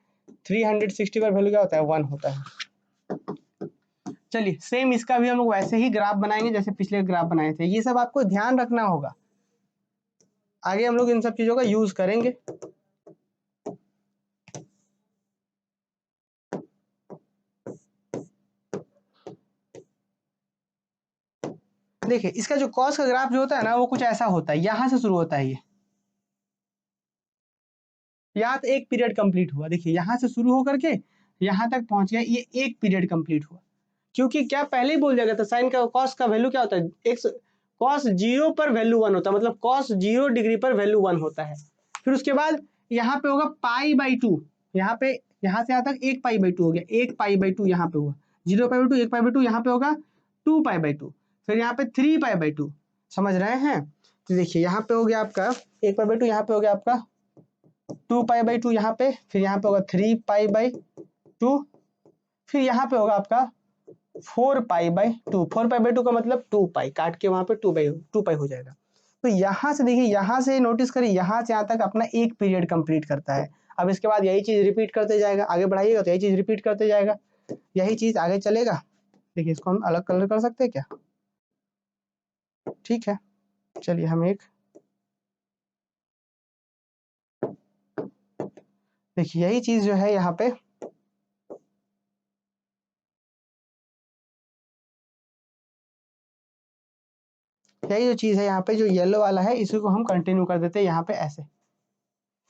360 पर वैल्यू क्या होता है 1 होता है। चलिए सेम इसका भी हम लोग वैसे ही ग्राफ बनाएंगे जैसे पिछले ग्राफ बनाए थे। ये सब आपको ध्यान रखना होगा, आगे हम लोग इन सब चीजों का यूज करेंगे। देखिए इसका जो कॉस का ग्राफ जो होता है ना वो कुछ ऐसा होता है, यहां से शुरू होता है। ये यहाँ तो एक पीरियड कंप्लीट हुआ, देखिए यहाँ से शुरू होकर के यहाँ तक पहुंच गया, ये एक पीरियड कंप्लीट हुआ। क्योंकि क्या पहले ही बोल दिया गया था साइन का कॉस का वैल्यू क्या होता है एक्स, कॉस 0 पर वैल्यू 1 होता है, मतलब कॉस 0 डिग्री पर वैल्यू 1 होता है। फिर उसके बाद यहाँ पे होगा पाई बाई 2, यहाँ पे यहाँ से यहाँ तक 1 पाई बाई 2 हो गया, 1 पाई बाई 2 यहाँ पे हुआ, 0 पाई बाई 2 1 पाई बाई 2, यहाँ पे होगा 2 पाई बाई 2, फिर यहाँ पे 3 पाई बाई 2। समझ रहे हैं। तो देखिए यहाँ पे हो गया आपका 1 पाई बाई 2, यहाँ पे हो गया आपका 2 पाई बाई 2 यहाँ पे, फिर यहाँ पे होगा 3 पाई बाई 2, फिर यहाँ पे होगा आपका 4 पाई बाई 2। 4 पाई बाई 2 का मतलब 2 पाई, काट के वहां पे 2 पाई हो जाएगा। तो यहाँ से देखिए, यहाँ से नोटिस करिए, यहाँ से यहाँ तक अपना एक पीरियड कंप्लीट करता है। अब इसके बाद यही चीज रिपीट करते जाएगा, आगे बढ़ाइएगा तो यही चीज रिपीट करते जाएगा, यही चीज आगे चलेगा। देखिए इसको हम अलग कलर कर सकते हैं क्या, ठीक है। चलिए हम एक, देखिए यही चीज जो है यहाँ पे, यही जो चीज है यहाँ पे जो येलो वाला है इसी को हम कंटिन्यू कर देते हैं यहाँ पे ऐसे,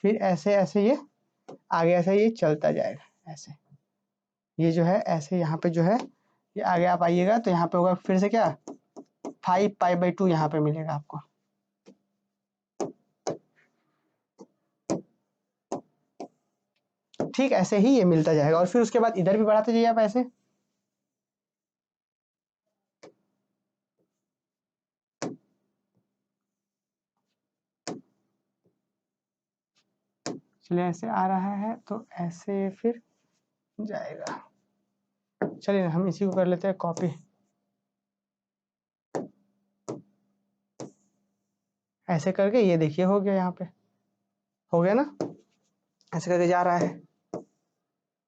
फिर ऐसे ऐसे ये आगे ऐसे ये चलता जाएगा ऐसे। ये जो है ऐसे यहाँ पे जो है ये आगे आप आइएगा तो यहाँ पे होगा फिर से क्या 5 पाई बाई 2 यहाँ पे मिलेगा आपको। ठीक ऐसे ही ये मिलता जाएगा और फिर उसके बाद इधर भी बढ़ाते जाइए आप ऐसे। चलिए ऐसे आ रहा है तो ऐसे फिर जाएगा। चलिए हम इसी को कर लेते हैं कॉपी, ऐसे करके ये देखिए हो गया, यहाँ पे हो गया ना, ऐसे करके जा रहा है,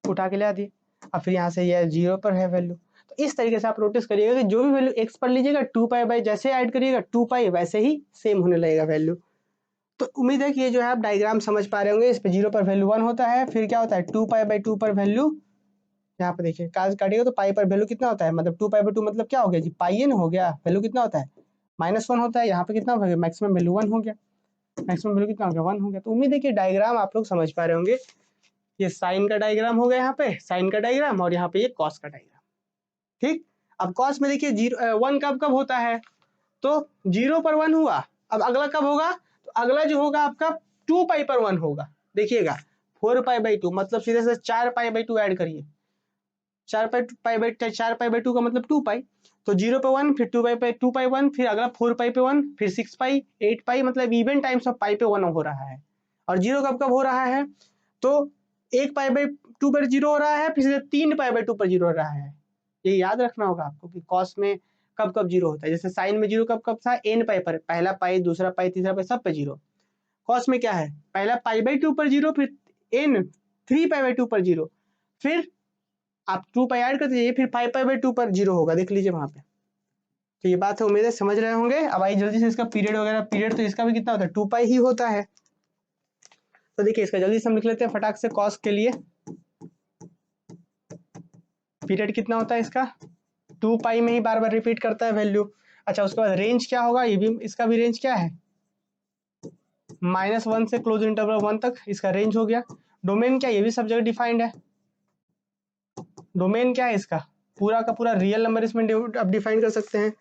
उठा के ला दिए। अब फिर यहाँ से ये 0 पर है वैल्यू, तो इस तरीके से आप नोटिस करिएगा कि जो भी वैल्यू x पर लीजिएगा 2 पाई बाई जैसे ऐड करिएगा 2 पाई वैसे ही सेम होने लगेगा वैल्यू। तो उम्मीद है कि ये जो है आप डायग्राम समझ पा रहे होंगे। इस पे 0 पर वैल्यू 1 होता है, फिर क्या होता है 2 पाई बाई 2 पर वैल्यू, यहाँ पे देखिए काज काटिएगा तो पाई पर वैल्यू कितना होता है, मतलब 2 पाई बाई 2 मतलब क्या हो गया जी पाई एन हो गया, वैल्यू कितना होता है -1 होता है, यहाँ पे कितना हो गया, मैक्सिमम वैल्यू 1 हो गया, मैक्सिमम वैल्यू कितना हो गया, 1 हो गया। तो उम्मीद है कि डायग्राम आप लोग समझ पा रहे होंगे। ये साइन का डायग्राम हो गया, यहाँ पे साइन का डायग्राम, और यहाँ पे ये कॉस का डायग्राम। ठीक, अब कॉस में देखिए 1 कब कब होता है, तो 0 पर 1 हुआ। अब अगला कब होगा, तो अगला जो होगा आपका 2 पाई पर 1 होगा। देखिएगा 4 पाई बाई 2 मतलब सीधे से 4 पाई बाई 2 ऐड करिए, 4 पाई बाई 2 का मतलब 2 पाई, तो 0 पे 1, फिर 2 पाई 1, फिर अगला 4 पाई पे 1, फिर 6 पाई, 8 पाई, मतलब इवन टाइम्स ऑफ पाई पे 1 हो रहा है। और 0 कब कब हो रहा है, तो 1 पाई बाई 2 पर 0 हो रहा है, फिर 3 पाई बाई 2 पर 0 हो रहा है। ये याद रखना होगा आपको कि कॉस में कब कब 0 होता है। जैसे साइन में 0 कब कब था, n पाई पर, पहला पाई, दूसरा पाई, तीसरा पाई, सब पे 0। कॉस में क्या है, पहला पाई बाई 2 पर 0, फिर n 3 पाई बाई 2 पर 0, फिर आप 2 पाई ऐड कर दीजिए, फिर 5 पाई बाई 2 पर 0 होगा, देख लीजिए वहां पे। तो ये बात है, उम्मीद है समझ रहे होंगे। अब आइए जल्दी से इसका पीरियड वगैरह, पीरियड तो इसका भी कितना होता है, 2 पाई ही होता है। तो देखिए इसका जल्दी से हम लिख लेते हैं फटाक से। कॉस के लिए पीरियड कितना होता है इसका, 2 पाई में ही बार बार रिपीट करता है वैल्यू। अच्छा, उसके बाद रेंज क्या होगा, ये भी इसका भी रेंज क्या है, -1 से क्लोज इंटरवल 1 तक इसका रेंज हो गया। डोमेन क्या, ये भी सब जगह डिफाइंड है। डोमेन क्या है इसका, पूरा का पूरा रियल नंबर इसमें आप डिफाइन कर सकते हैं।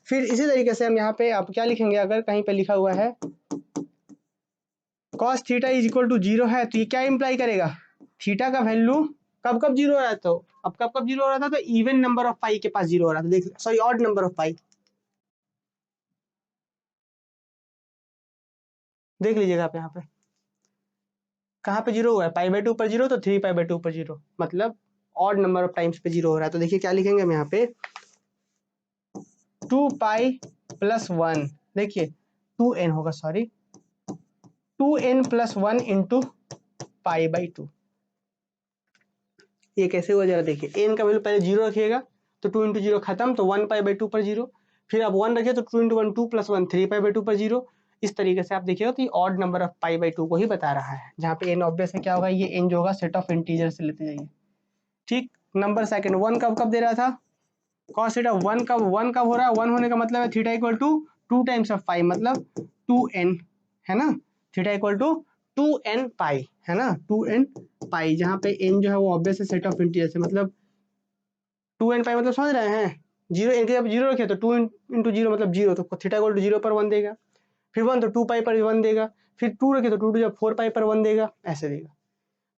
फिर इसी तरीके से हम यहाँ पे आप क्या लिखेंगे, अगर कहीं पे लिखा हुआ है cos theta is equal to 0 है, तो ये क्या इंप्लाई करेगा, थीटा का वैल्यू कब कब 0 हो रहा था, तो अब कब कब 0 हो रहा था, तो इवन नंबर ऑफ पाई के पास 0 हो रहा था, देख सॉरी ऑड नंबर ऑफ पाई, देख लीजिएगा आप यहाँ पे कहाँ पे 0 हुआ है, पाई बाई 2 पर 0, तो 3 पाई बाई 2 पर 0, मतलब ऑड नंबर ऑफ टाइम्स पे 0 हो रहा है। तो देखिए क्या लिखेंगे हम यहाँ पे, 2 पाई प्लस 1, देखिए 2n होगा, sorry 2n plus 1 into pi by 2। ये कैसे हुआ जरा देखिए, n का वैल्यू पहले 0 रखिएगा, तो 2 इंटू 0 खत्म, तो 1 पाई बाई 2 पर 0, फिर अब 1 रखिए, तो 2 इंटू 1 2 प्लस 1 3 पाई बाई 2 पर 0। इस तरीके से आप देखिएगा तो ये odd number of pi by 2 को ही बता रहा है, जहाँ पे n ऑब्वियस है क्या होगा, ये n जो होगा सेट ऑफ इंटीजर से लेते जाइए। ठीक, नंबर सेकंड 1 कब कब दे रहा था, कॉस थीटा 1 कब हो रहा है, 1 होने का मतलब है theta equal to 2 times of pi, मतलब 2n, है ना, थीटा इक्वल टू 2n पाई, है ना, 2n पाई, जहाँ पे n जो है वो ऑब्वियस है सेट ऑफ इंटीजर से, मतलब 2n पाई, मतलब समझ रहे हैं, 0 n के जब 0 रखे तो 2 इंटू 0 मतलब 0, तो थीटा इक्वल टू 0 पर 1 देगा, फिर 1 तो 2 पाई पर 1 देगा, फिर 2 रखे तो 2 जब 4 पाई पर 1 देगा, ऐसे देगा।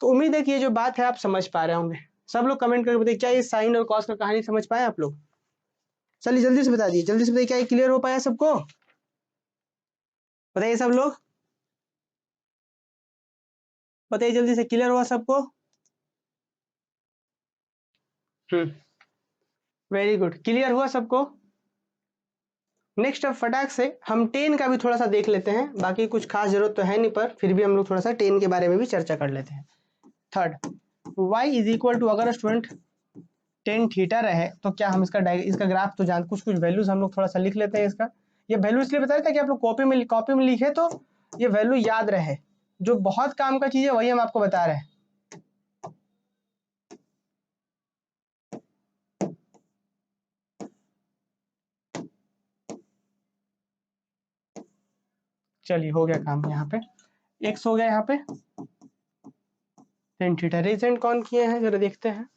तो उम्मीद है कि ये जो बात है आप समझ पा रहे होंगे। सब लोग कमेंट करके बताइए क्या ये साइन और कॉस का कहानी समझ पाए आप लोग। चलिए जल्दी से बता दिए, जल्दी से बताइए क्या ये क्लियर हो पाया सबको, बताइए सब लोग, बताइए जल्दी से, क्लियर हुआ सबको। वेरी गुड, क्लियर हुआ सबको। नेक्स्ट अब फटाक से हम 10 का भी थोड़ा सा देख लेते हैं, बाकी कुछ खास जरूरत तो है नहीं, पर फिर भी हम लोग थोड़ा सा 10 के बारे में भी चर्चा कर लेते हैं। Third, y is equal to, अगर स्टूडेंट 10 थीटा रहे तो क्या हम इसका ग्राफ तो जान, कुछ कुछ वैल्यूज हम लोग थोड़ा सा लिख लेते हैं इसका। ये वैल्यू इसलिए बताया था कि आप लोग कॉपी में लिखे तो ये वैल्यू याद रहे, जो बहुत काम का चीज है वही हम आपको बता रहे हैं। चलिए हो गया काम, यहाँ पे x हो गया, यहाँ पे 10 थीटा। रिजेंट कौन किए हैं जरा देखते हैं,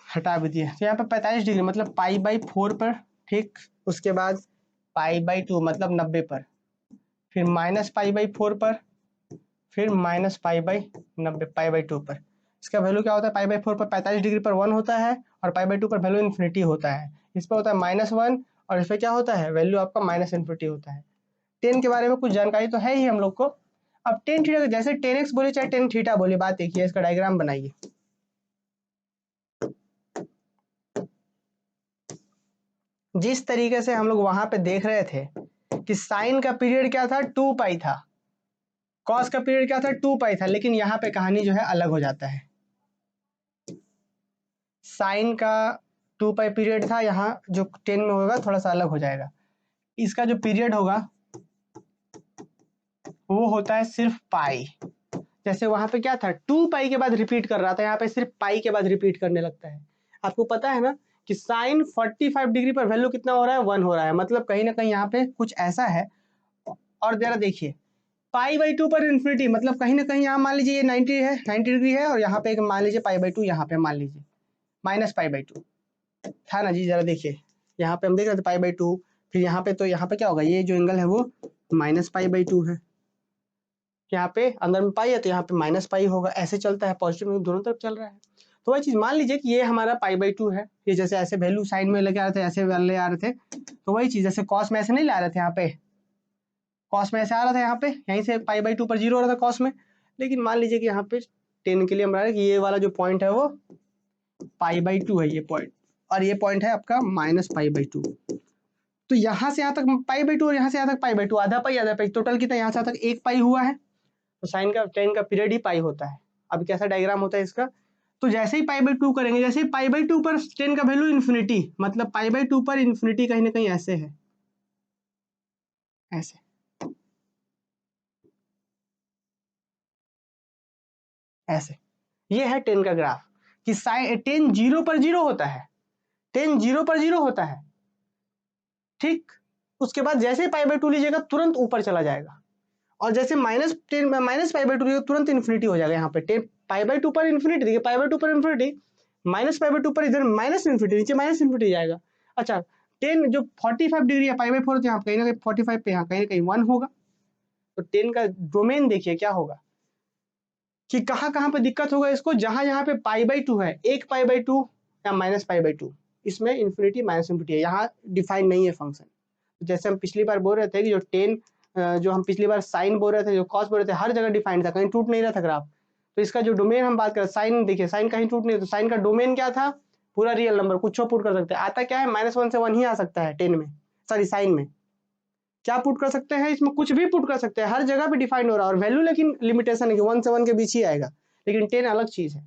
हटा भी दिए, तो यहाँ पे 45 डिग्री मतलब पाई बाई 4 पर, ठीक, उसके बाद पाई बाई 2 मतलब 90 पर, फिर माइनस पाई बाई 4 पर, फिर minus pi by 90, pi by 2 पर। इसका वैल्यू क्या होता है, पाई बाई 4 पर 45 डिग्री पर 1 होता है, और पाई बाई 2 पर वैल्यू इन्फिनिटी होता है। इस पर होता है -1, और इस पर क्या होता है, वैल्यू आपका माइनस इन्फिनिटी होता है। 10 के बारे में कुछ जानकारी तो है ही हम लोग को। अब 10 थीटा जैसे 10x बोले चाहे 10 थीटा बोले, बात देखिए, इसका डायग्राम बनाइए। जिस तरीके से हम लोग वहां पे देख रहे थे कि साइन का पीरियड क्या था, 2 पाई था, कॉस का पीरियड क्या था, 2 पाई था, लेकिन यहाँ पे कहानी जो है अलग हो जाता है। साइन का 2 पाई पीरियड था, यहाँ जो 10 में होगा थोड़ा सा अलग हो जाएगा। इसका जो पीरियड होगा वो होता है सिर्फ पाई, जैसे वहां पे क्या था 2 पाई के बाद रिपीट कर रहा था, यहाँ पे सिर्फ पाई के बाद रिपीट करने लगता है। आपको पता है ना कि साइन 45 डिग्री पर वैल्यू कितना हो रहा है, 1 हो रहा है, मतलब कहीं ना कहीं यहाँ पे कुछ ऐसा है। और जरा देखिए पाई/2 पर इन्फिनिटी, मतलब कहीं ना कहीं यहाँ मान लीजिए ये 90 है, 90 डिग्री है, और यहाँ पे एक मान लीजिए पाई/2, यहाँ पे मान लीजिए -पाई/2 था ना जी। जरा देखिए यहाँ पे हम देख रहे थे पाई/2, फिर यहाँ पे, तो यहाँ पे क्या होगा, ये जो एंगल है वो -पाई/2 है, यहाँ पे अंदर में पाई है तो यहाँ पे -पाई होगा, ऐसे चलता है, पॉजिटिव दोनों तरफ चल रहा है। तो वही चीज मान लीजिए कि ये हमारा पाई/2 है, ये जैसे ऐसे वैल्यू साइन में लेके आ रहे थे, ऐसे ले आ रहे थे, तो वही चीज जैसे कॉस में ऐसे नहीं ला रहे थे, यहाँ पे कॉस में ऐसे आ रहा था, यहाँ पे यहीं से पाई/2 पर 0 हो रहा था कॉस में, लेकिन मान लीजिए कि यहाँ पे 10 के लिए हम कि ये वाला जो पॉइंट है वो पाई/2 है, ये पॉइंट, और ये पॉइंट है आपका -पाई/2। तो यहाँ से यहाँ तक पाई/2 और यहाँ से यहाँ तक पाई/2, आधा पाई, टोटल कितना, यहाँ से यहाँ तक 1 पाई हुआ है, तो साइन का 10 का पीरियड ही पाई होता है। अब कैसा डायग्राम होता है इसका, तो जैसे ही पाई/2 करेंगे, जैसे ही पाई/2 पर 10 का वैल्यू इन्फिनिटी, मतलब पाई/2 पर इन्फिनिटी कहीं ना कहीं ऐसे है, ऐसे, ऐसे, ये है 10 का ग्राफ कि साइन 10 0 पर 0 होता है, 10 0 पर 0 होता है, ठीक। उसके बाद जैसे ही पाई/2 लीजिएगा तुरंत ऊपर चला जाएगा, और जैसे -पाई/2 लीजिएगा तुरंत इन्फिनिटी हो जाएगा। यहाँ पे 10 पाई/2 पर इन्फिनिटी, देखिए पाई/2 पर इन्फिनिटी, -पाई/2 पर इधर माइनस इन्फिनिटी, नीचे -इन्फिनिटी जाएगा। अच्छा 10 जो 45 डिग्री है पाई/4, तो यहाँ कहीं ना कहीं 45 पे यहाँ कहीं ना कहीं 1 होगा। तो 10 का डोमेन देखिए क्या होगा कि कहाँ कहाँ पे दिक्कत होगा इसको, जहां जहां पे पाई/2 है, एक पाई/2 या -पाई/2, इसमें इन्फिनिटी -इन्फिनिटी है, यहाँ डिफाइन नहीं है फंक्शन। जैसे हम पिछली बार बोल रहे थे कि जो 10 जो हम पिछली बार साइन बोल रहे थे, जो कॉस बोल रहे थे, हर जगह डिफाइंड था, कहीं टूट नहीं रहा था ग्राफ। तो इसका जो डोमेन हम बात करें, साइन देखिए, साइन कहीं टूट नहीं, तो साइन का डोमेन क्या था, पूरा रियल नंबर, कुछ पुट कर सकते हैं, आता क्या है -1 से 1 ही आ सकता है 10 में, सॉरी साइन में। क्या पुट कर सकते हैं इसमें, कुछ भी पुट कर सकते हैं, हर जगह पे डिफाइंड हो रहा है, और वैल्यू लेकिन लिमिटेशन है कि 1 से 1 के बीच ही आएगा, लेकिन 10 अलग चीज है।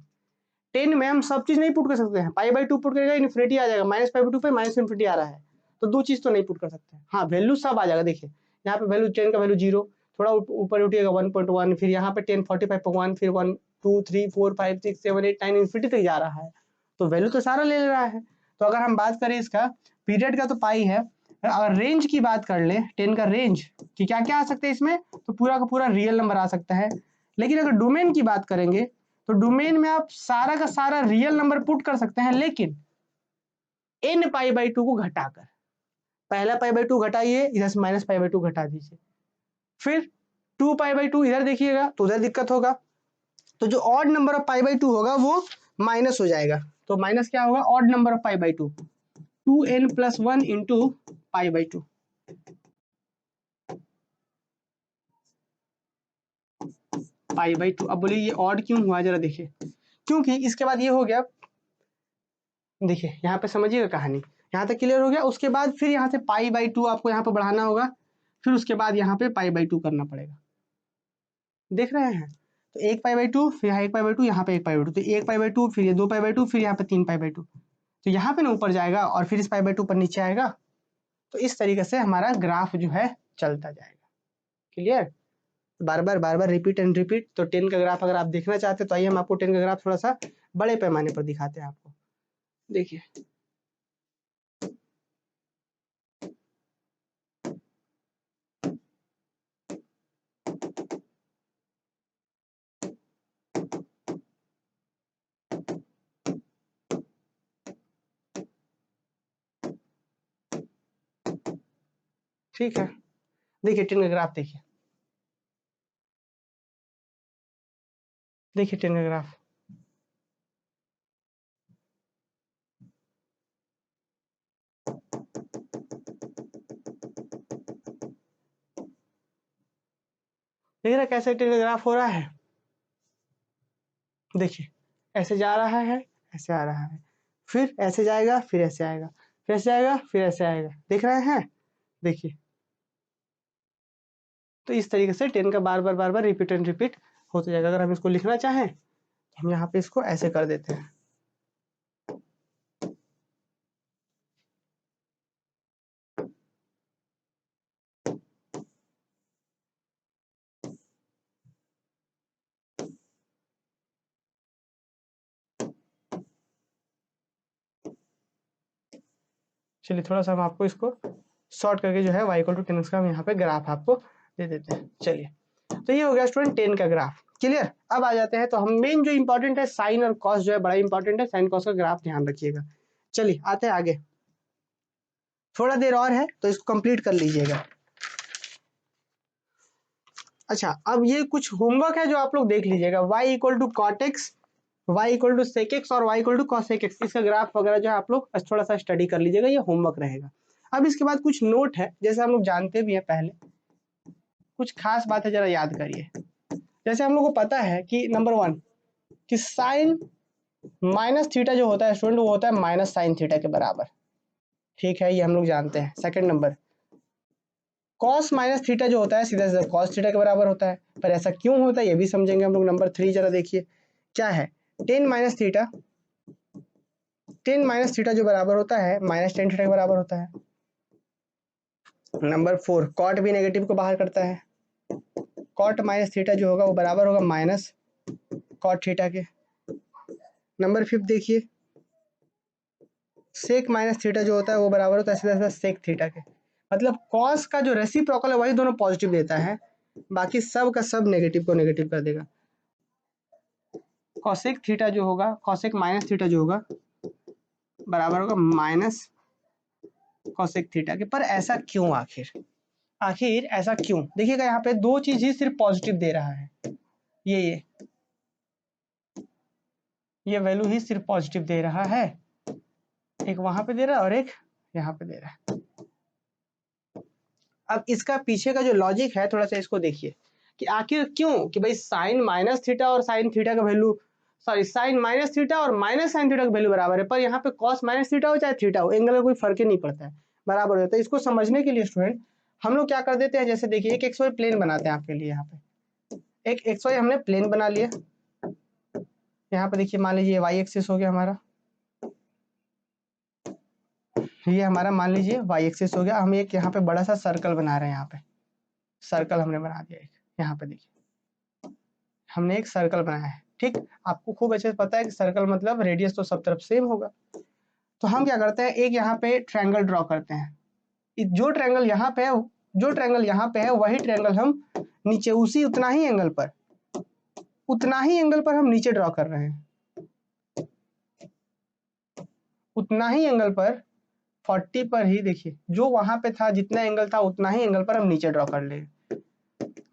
10 में हम सब चीज नहीं पुट कर सकते हैं, पाई/2 पुट करेगा इन्फिनिटी आ जाएगा, -पाई/2 पे -इन्फिनिटी आ रहा है, तो दो चीज तो नहीं पुट कर सकते। हाँ वैल्यू सब आ जाएगा, देखिए यहाँ पे वैल्यू 10 का वैल्यू 0, थोड़ा ऊपर उठिएगा 1.1, फिर यहाँ पे 10 45 पर 1, फिर 1 2 3 4 5 6 7 8 9 इन्फिनिटी तक जा रहा है, तो वैल्यू तो सारा ले रहा है। तो अगर हम बात करें इसका पीरियड का, तो पाई है। अगर रेंज की बात कर ले, 10 का रेंज कि क्या क्या आ सकते हैं इसमें, तो पूरा का पूरा रियल नंबर आ सकता है। लेकिन अगर डोमेन की बात करेंगे, तो डोमेन में आप सारा का सारा रियल नंबर पुट कर सकते हैं, लेकिन n पाई/2 को घटाकर, पहला पाई/2 घटाइए, इधर से -पाई/2 घटा दीजिए, फिर 2 पाई/2 इधर देखिएगा तो उधर दिक्कत होगा, तो जो ऑड नंबर ऑफ पाई/2 होगा वो माइनस हो जाएगा, तो माइनस क्या होगा, ऑड नंबर ऑफ पाई/2, 2n+1 इंटू पाई/2, पाई/2। अब बोलिए ये ऑड क्यों हुआ, जरा देखिए, क्योंकि इसके बाद ये हो गया, देखिए यहाँ पे समझिएगा कहानी, यहाँ तक क्लियर हो गया। उसके बाद फिर यहाँ से पाई/2 आपको यहाँ पे बढ़ाना होगा, फिर उसके बाद यहाँ पे पाई/2 करना पड़ेगा, देख रहे हैं। तो 1 पाई/2, फिर यहाँ 1 पाई/2, यहाँ पे 1 पाई/2, तो 1 पाई/2, फिर ये 2 पाई/2, फिर यहाँ पे 3 पाई/2, तो यहाँ पे ना ऊपर जाएगा और फिर इस पाई/2 पर नीचे आएगा। तो इस तरीके से हमारा ग्राफ जो है चलता जाएगा, clear. Bar bar repeat and repeat. तो 10 का ग्राफ अगर आप देखना चाहते हैं तो आइए हम आपको 10 का ग्राफ थोड़ा सा बड़े पैमाने पर दिखाते हैं आपको, देखिए। ठीक है, देखिए 10 का ग्राफ, देखिए देखिए 10 का ग्राफ, देख रहे कैसे 10 का ग्राफ हो रहा है, देखिए ऐसे जा रहा है, ऐसे आ रहा है, फिर ऐसे जाएगा, फिर ऐसे आएगा, फिर ऐसे आएगा, फिर ऐसे आएगा, देख रहे हैं, देखिए। तो इस तरीके से 10 का बार बार रिपीट एंड रिपीट होते जाएगा। अगर हम इसको लिखना चाहें तो हम यहाँ पे इसको ऐसे कर देते हैं, चलिए थोड़ा सा हम आपको इसको शॉर्ट करके जो है y इक्वल टू 10x का हम यहाँ पे ग्राफ आपको दे देते हैं। चलिए तो ये हो गया स्टूडेंट 10 का ग्राफ। क्लियर। अब आ जाते हैं तो हम मेन जो इंपॉर्टेंट है साइन और कॉस जो है बड़ा इंपॉर्टेंट है, साइन कॉस का ग्राफ ध्यान रखिएगा। चलिए आते हैं आगे, थोड़ा देर और है तो इसको कंप्लीट कर लीजिएगा। अच्छा अब ये कुछ होमवर्क है जो आप लोग देख लीजिएगा। y equal to cot x, y equal to sec x और y equal to cosec x, इसका ग्राफ वगैरह जो है आप लोग थोड़ा सा स्टडी कर लीजिएगा, ये होमवर्क रहेगा। अब इसके बाद कुछ नोट है, जैसे हम लोग जानते भी हैं पहले, कुछ खास बात है जरा याद करिए। जैसे हम लोग को पता है कि नंबर 1 कि साइन माइनस थीटा जो होता है स्टूडेंट वो होता है माइनस साइन थीटा के बराबर, ठीक है, ये हम लोग जानते हैं। Second number cos minus theta जो होता है सीधा सीधा कॉस थीटा के बराबर होता है, पर ऐसा क्यों होता है ये भी समझेंगे हम लोग। नंबर 3 जरा देखिए क्या है, टेन माइनस थीटा जो बराबर होता है माइनस टेन थीटा के बराबर होता है। नंबर 4 कॉट भी नेगेटिव को बाहर करता है, कॉट माइनस थीटा जो होगा वो बराबर होगा माइनस कॉट थीटा के। नंबर 5 देखिए सेक माइनस थीटा जो होता है वो बराबर होता है सीधा सीधा सेक थीटा के। मतलब कॉस का जो रेसिप्रोकल है वही दोनों पॉजिटिव देता है, बाकी सब का सब नेगेटिव को नेगेटिव कर देगा। कॉसेक थीटा जो होगा, कॉसेक माइनस थीटा जो होगा बराबर होगा माइनस कॉसेक थीटा के। पर ऐसा क्यों, आखिर ऐसा क्यों? देखिएगा यहाँ पे दो चीज ही सिर्फ पॉजिटिव दे रहा है, ये वैल्यू ही सिर्फ पॉजिटिव दे रहा है, एक वहां पे दे रहा है और एक यहाँ पे दे रहा है। अब इसका पीछे का जो लॉजिक है थोड़ा सा इसको देखिए कि आखिर क्यों, कि भाई साइन माइनस थीटा और साइन थीटा का value, sorry sine minus theta और माइनस साइन थीटा का वैल्यू बराबर है, पर यहाँ पे कॉस माइनस थीटा हो चाहे थीटा हो एंगल का कोई फर्क ही नहीं पड़ता है, बराबर होता है। इसको समझने के लिए स्टूडेंट हम लोग क्या कर देते हैं, जैसे देखिए एक एक्स वाई प्लेन बनाते हैं आपके लिए। यहाँ पे एक एक्स वाई हमने प्लेन बना लिया, यहाँ पे देखिए मान लीजिए वाई एक्सिस हो गया हमारा, ये हमारा मान लीजिए वाई एक्सिस हो गया। हम एक यहाँ पे बड़ा सा सर्कल बना रहे हैं, यहाँ पे सर्कल हमने बना दिया एक, यहाँ पे देखिए हमने एक सर्कल बनाया है, ठीक। आपको खूब अच्छे से पता है कि सर्कल मतलब रेडियस तो सब तरफ सेम होगा। तो हम क्या करते हैं, एक यहाँ पे ट्रायंगल ड्रॉ करते हैं। जो ट्रायंगल यहाँ पे है, जो ट्रायंगल यहाँ पे है वही ट्रायंगल हम नीचे उसी उतना ही एंगल पर हम नीचे ड्रॉ कर रहे हैं, उतना ही एंगल पर 40 पर ही। देखिए जो वहां पे था जितना एंगल था उतना ही एंगल पर हम नीचे ड्रॉ कर ले।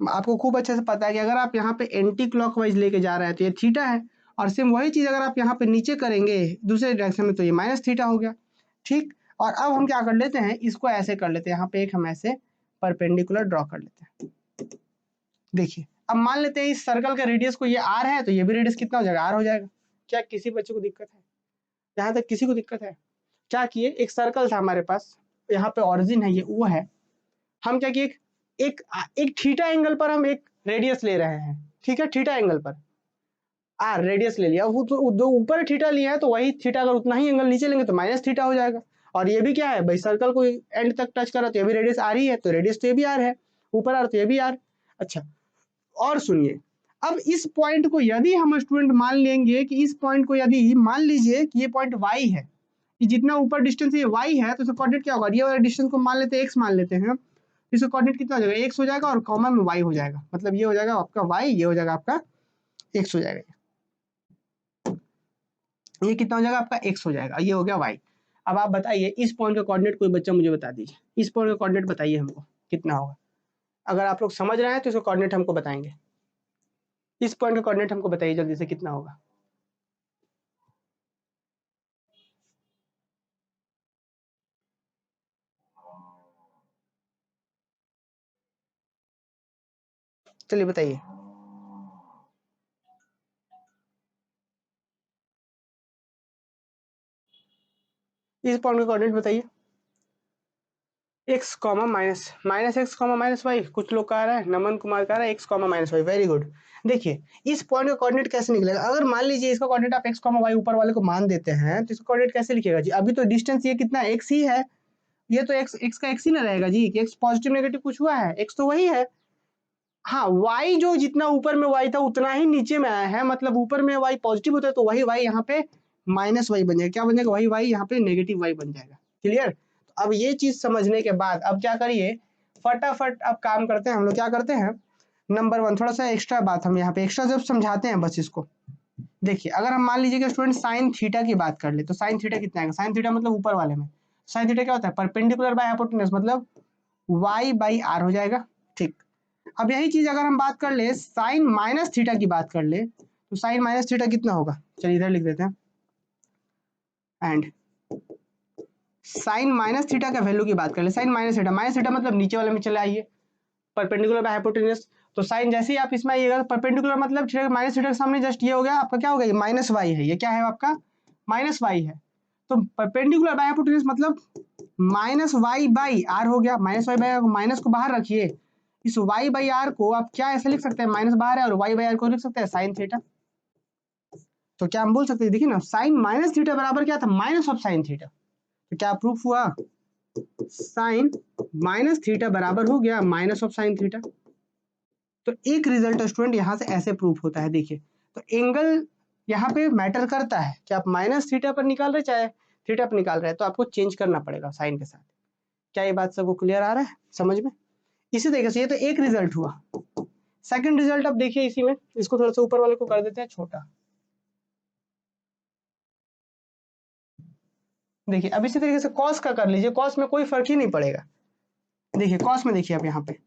आपको खूब अच्छे से पता है कि अगर आप यहाँ पे एंटी क्लॉकवाइज लेके जा रहे हैं तो ये थीटा है, और सेम वही चीज अगर आप यहाँ पे नीचे करेंगे दूसरे डायरेक्शन में तो ये माइनस थीटा हो गया, ठीक। और अब हम क्या कर लेते हैं, इसको ऐसे कर लेते हैं, यहाँ पे एक हम ऐसे परपेंडिकुलर ड्रॉ कर लेते हैं। देखिए अब मान लेते हैं इस सर्कल का रेडियस को ये आर है, तो ये भी रेडियस कितना हो जाएगा, आर हो जाएगा। क्या किसी बच्चे को दिक्कत है? यहाँ तक किसी को दिक्कत है? क्या किए, एक सर्कल था हमारे पास, यहाँ पे ऑरिजिन है ये वो है, हम क्या किए एक एक थीटा एंगल पर हम एक रेडियस ले रहे हैं, ठीक है, थीटा एंगल पर आर रेडियस ले लिया, वो तो ऊपर थीटा लिया है तो वही थीटा अगर उतना ही एंगल नीचे लेंगे तो माइनस थीटा हो जाएगा। और ये भी क्या है भाई, सर्कल को एंड तक टच करा तो ये भी रेडियस आर ही है, तो रेडियस तो ये भी आर है, ऊपर आर तो ये भी आर। अच्छा और सुनिए, अब इस पॉइंट को यदि हम स्टूडेंट मान लेंगे कि इस पॉइंट को यदि मान लीजिए कि ये पॉइंट y है, कि जितना ऊपर डिस्टेंस ये y है तो इसका कोऑर्डिनेट क्या होगा, ये वाला डिस्टेंस को मान लेते हैं x मान लेते हैं, इसका कोऑर्डिनेट कितना हो जाएगा, x हो जाएगा और कॉमन में y हो जाएगा, मतलब ये हो जाएगा आपका y, ये हो जाएगा आपका x हो जाएगा, ये कितना हो जाएगा आपका x हो जाएगा, ये हो गया y। अब आप बताइए इस पॉइंट का कोऑर्डिनेट कोई बच्चा मुझे बता दीजिए, इस पॉइंट का कोऑर्डिनेट बताइए हमको कितना होगा। अगर आप लोग समझ रहे हैं तो इसका कोऑर्डिनेट हमको बताएंगे, इस पॉइंट का कोऑर्डिनेट हमको बताइए जल्दी से कितना होगा। चलिए बताइए, इस पॉइंट का कोऑर्डिनेट बताइए। X comma minus x comma minus y, कुछ लोग कह रहा है, नमन कुमार कह रहा है x comma minus y, very good. देखिए इस पॉइंट का कोऑर्डिनेट कैसे निकलेगा, अगर मान लीजिए इसका कोऑर्डिनेट आप एक्स कॉमा वाई ऊपर वाले को मान देते हैं तो इसका कोऑर्डिनेट कैसे लिखिएगा जी, अभी तो डिस्टेंस ये कितना एक्स ही है, ये तो एक्स का एक्स ही ना रहेगा जी, कि एक्स पॉजिटिव नेगेटिव कुछ हुआ है, एक्स तो वही है। हाँ y जो जितना ऊपर में y था उतना ही नीचे में आया है, मतलब ऊपर में y पॉजिटिव होता है तो वही y यहाँ पे माइनस y बन जाएगा, क्या बन जाएगा, वही y यहाँ पे नेगेटिव y बन जाएगा। क्लियर? अब ये चीज समझने के बाद अब क्या करिए, फटाफट अब काम करते हैं हम लोग। क्या करते हैं, नंबर 1 थोड़ा सा एक्स्ट्रा बात हम यहाँ पे एक्स्ट्रा जब समझाते हैं बस इसको। देखिए अगर हम मान लीजिए कि स्टूडेंट साइन थीटा की बात कर ले, तो साइन थीटा कितना आएगा, साइन थीटा मतलब ऊपर वाले में, साइन थीटा क्या होता है, परपेंडिकुलर बाय हाइपोटेनस, मतलब y बाई आर हो जाएगा। ठीक, अब यही चीज अगर हम बात कर ले साइन माइनस थीटा की बात कर ले, तो साइन माइनस थीटा कितना होगा, चलिए इधर लिख देते हैं, एंड साइन माइनस थीटा का वैल्यू की बात कर ले, साइन माइनस थीटा मतलब नीचे वाले में चले आइए, परपेंडिकुलर बाय हाइपोटेनस, तो साइन जैसे ही आप इसमें आइएगा, परपेंडिकुलर मतलब थीटा माइनस थीटा के सामने जस्ट ये हो गया आपका, क्या हो गया, माइनस वाई है, ये क्या है आपका माइनस वाई है, तो परपेंडिकुलर बाय हाइपोटेनस मतलब माइनस वाई बाई आर हो गया, minus y by r, minus को बाहर रखिए, इस वाई बाई आर को आप क्या ऐसे लिख सकते हैं, माइनस बाहर है और वाई बाई आर को लिख सकते हैं साइन थीटा। तो क्या हम बोल सकते हैं, देखिए ना साइन माइनस थीटा बराबर क्या था, माइनस ऑफ साइन थीटा, तो क्या प्रूफ हुआ, साइन माइनस थीटा बराबर हो गया माइनस ऑफ साइन थीटा। तो एक रिजल्ट स्टूडेंट यहाँ से ऐसे प्रूफ होता है। देखिए तो एंगल यहाँ पे मैटर करता है कि आप माइनस थीटा पर निकाल रहे चाहे थीटा पर निकाल रहे हैं, तो आपको चेंज करना पड़ेगा साइन के साथ। क्या ये बात सबको क्लियर आ रहा है समझ में? इसी तरीके से ये तो एक रिजल्ट हुआ। सेकंड रिजल्ट अब देखिए इसी में, इसको थोड़ा सा ऊपर वाले को कर देते हैं छोटा। देखिए अब इसी तरीके से कॉस का कर लीजिए, कॉस में कोई फर्क ही नहीं पड़ेगा। देखिए कॉस में देखिए आप यहाँ पे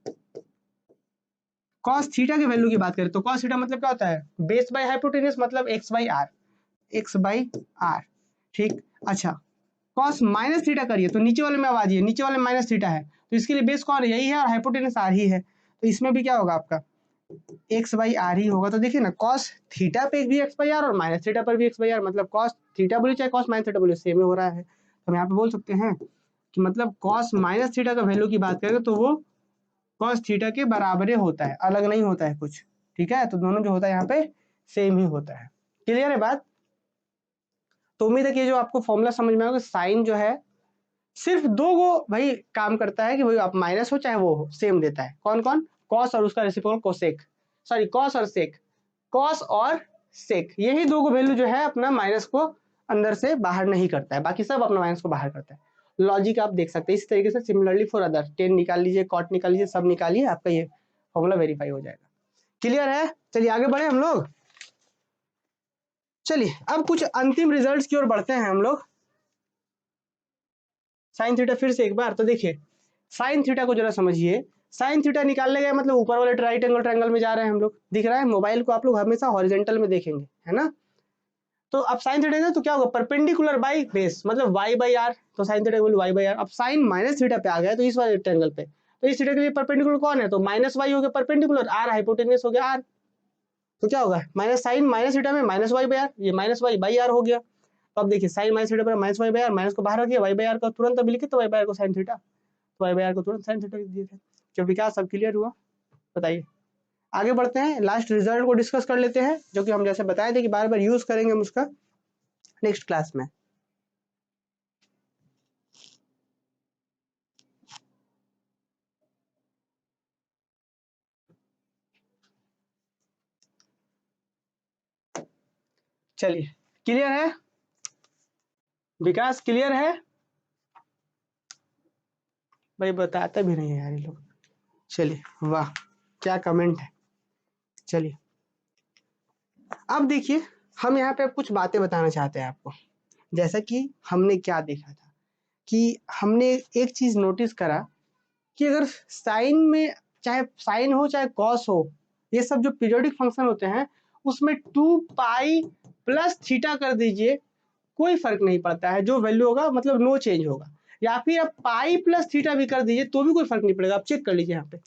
कॉस थीटा के वैल्यू की बात करें तो कॉस थीटा मतलब क्या होता है, बेस बाय हाइपोटेनस मतलब x by r, x by r. ठीक, अच्छा कॉस माइनस थीटा करिए तो नीचे वाले में आवाज है, नीचे वाले में माइनस थीटा है, तो इसके लिए बेस कौन यही है और हाइपोटेनस आर ही है, तो इसमें भी क्या होगा आपका एक्स बाई आर ही होगा। तो देखिए ना कॉस थीटा पे भी एक्स बाई आर और माइनस थीटा पर भी एक्स बाई आर, मतलब कॉस थीटा बोलिए चाहे कॉस माइनस थीटा बोलिए सेम ही हो रहा है। तो हम यहाँ पे बोल सकते हैं कि मतलब कॉस माइनस थीटा का वैल्यू की बात करें तो वो कॉस थीटा के बराबर ही होता है, अलग नहीं होता है कुछ। ठीक है, तो दोनों जो होता है यहाँ पे सेम ही होता है। क्लियर है बात? तो उम्मीद है कि जो आपको फॉर्मूला समझ में आएगा, साइन जो है सिर्फ दो गो भाई काम करता है कि भाई आप माइनस हो चाहे वो हो सेम देता है। कौन कौन, कॉस और उसका रेसिप्रोकल कोसेक, सॉरी कॉस और सेक, कॉस और सेक, यही दो गो वैल्यू जो है अपना माइनस को अंदर से बाहर नहीं करता है, बाकी सब अपना माइनस को बाहर करता है। लॉजिक आप देख सकते हैं इस तरीके से। सिमिलरली फॉर अदर टेन निकाल लीजिए, कॉट निकाल लीजिए, सब निकालिए, आपका ये फॉर्मूला वेरीफाई हो जाएगा। क्लियर है? चलिए आगे बढ़े हम लोग। चलिए अब कुछ अंतिम रिजल्ट्स की ओर बढ़ते हैं हम लोग। साइन थीटा फिर से एक बार, तो देखिए साइन थीटा को जरा समझिए। साइन थीटा निकालने गए मतलब ऊपर वाले राइट एंगल ट्रायंगल में जा रहे हैं हम लोग, दिख रहा है, मोबाइल को आप लोग हमेशा हॉरिजॉन्टल में देखेंगे, है ना? तो अब साइन थीटा तो क्या होगा, परपेंडिकुलर बाई बेस मतलब वाई बाई आर, तो sine theta y by r. अब साइन माइनस थीटा पे आ गया तो इस वाले ट्रायंगल पे, तो इस थीटा के लिए परपेंडिकुलर कौन है, तो माइनस वाई हो गया परपेंडिकुलर, आर हाइपोटेनस हो गया आर, तो क्या होगा माइनस साइन माइनस थीटा में माइनस वाई बाई आर, ये माइनस वाई बाई आर हो गया। तो अब देखिए साइन माइनस थीटा पर minus y by r, minus को बाहर रखिए, वाई बाई आर को तुरंत अभी लिखे तो वाई बाई आर को साइन थीटा, तो वाई बाई आर को तुरंत साइन थीटा लिख दिए थे। क्या विकास सब क्लियर हुआ? बताइए आगे बढ़ते हैं, लास्ट रिजल्ट को डिस्कस कर लेते हैं, जो कि हम जैसे बताए थे कि बार बार यूज करेंगे हम उसका नेक्स्ट क्लास में। चलिए क्लियर है विकास, क्लियर है भाई? बताते भी नहीं है यार ये लोग। चलिए वाह क्या कमेंट है। चलिए अब देखिए हम यहाँ पे कुछ बातें बताना चाहते हैं आपको। जैसा कि हमने क्या देखा था कि हमने एक चीज नोटिस करा कि अगर साइन में चाहे साइन हो चाहे कॉस हो, ये सब जो पीरियोडिक फंक्शन होते हैं उसमें 2 पाई प्लस थीटा कर दीजिए, कोई फर्क नहीं पड़ता है, जो वैल्यू होगा मतलब नो चेंज होगा। या फिर आप पाई प्लस थीटा भी कर दीजिए तो भी कोई फर्क नहीं पड़ेगा। आप चेक कर लीजिए यहाँ पे,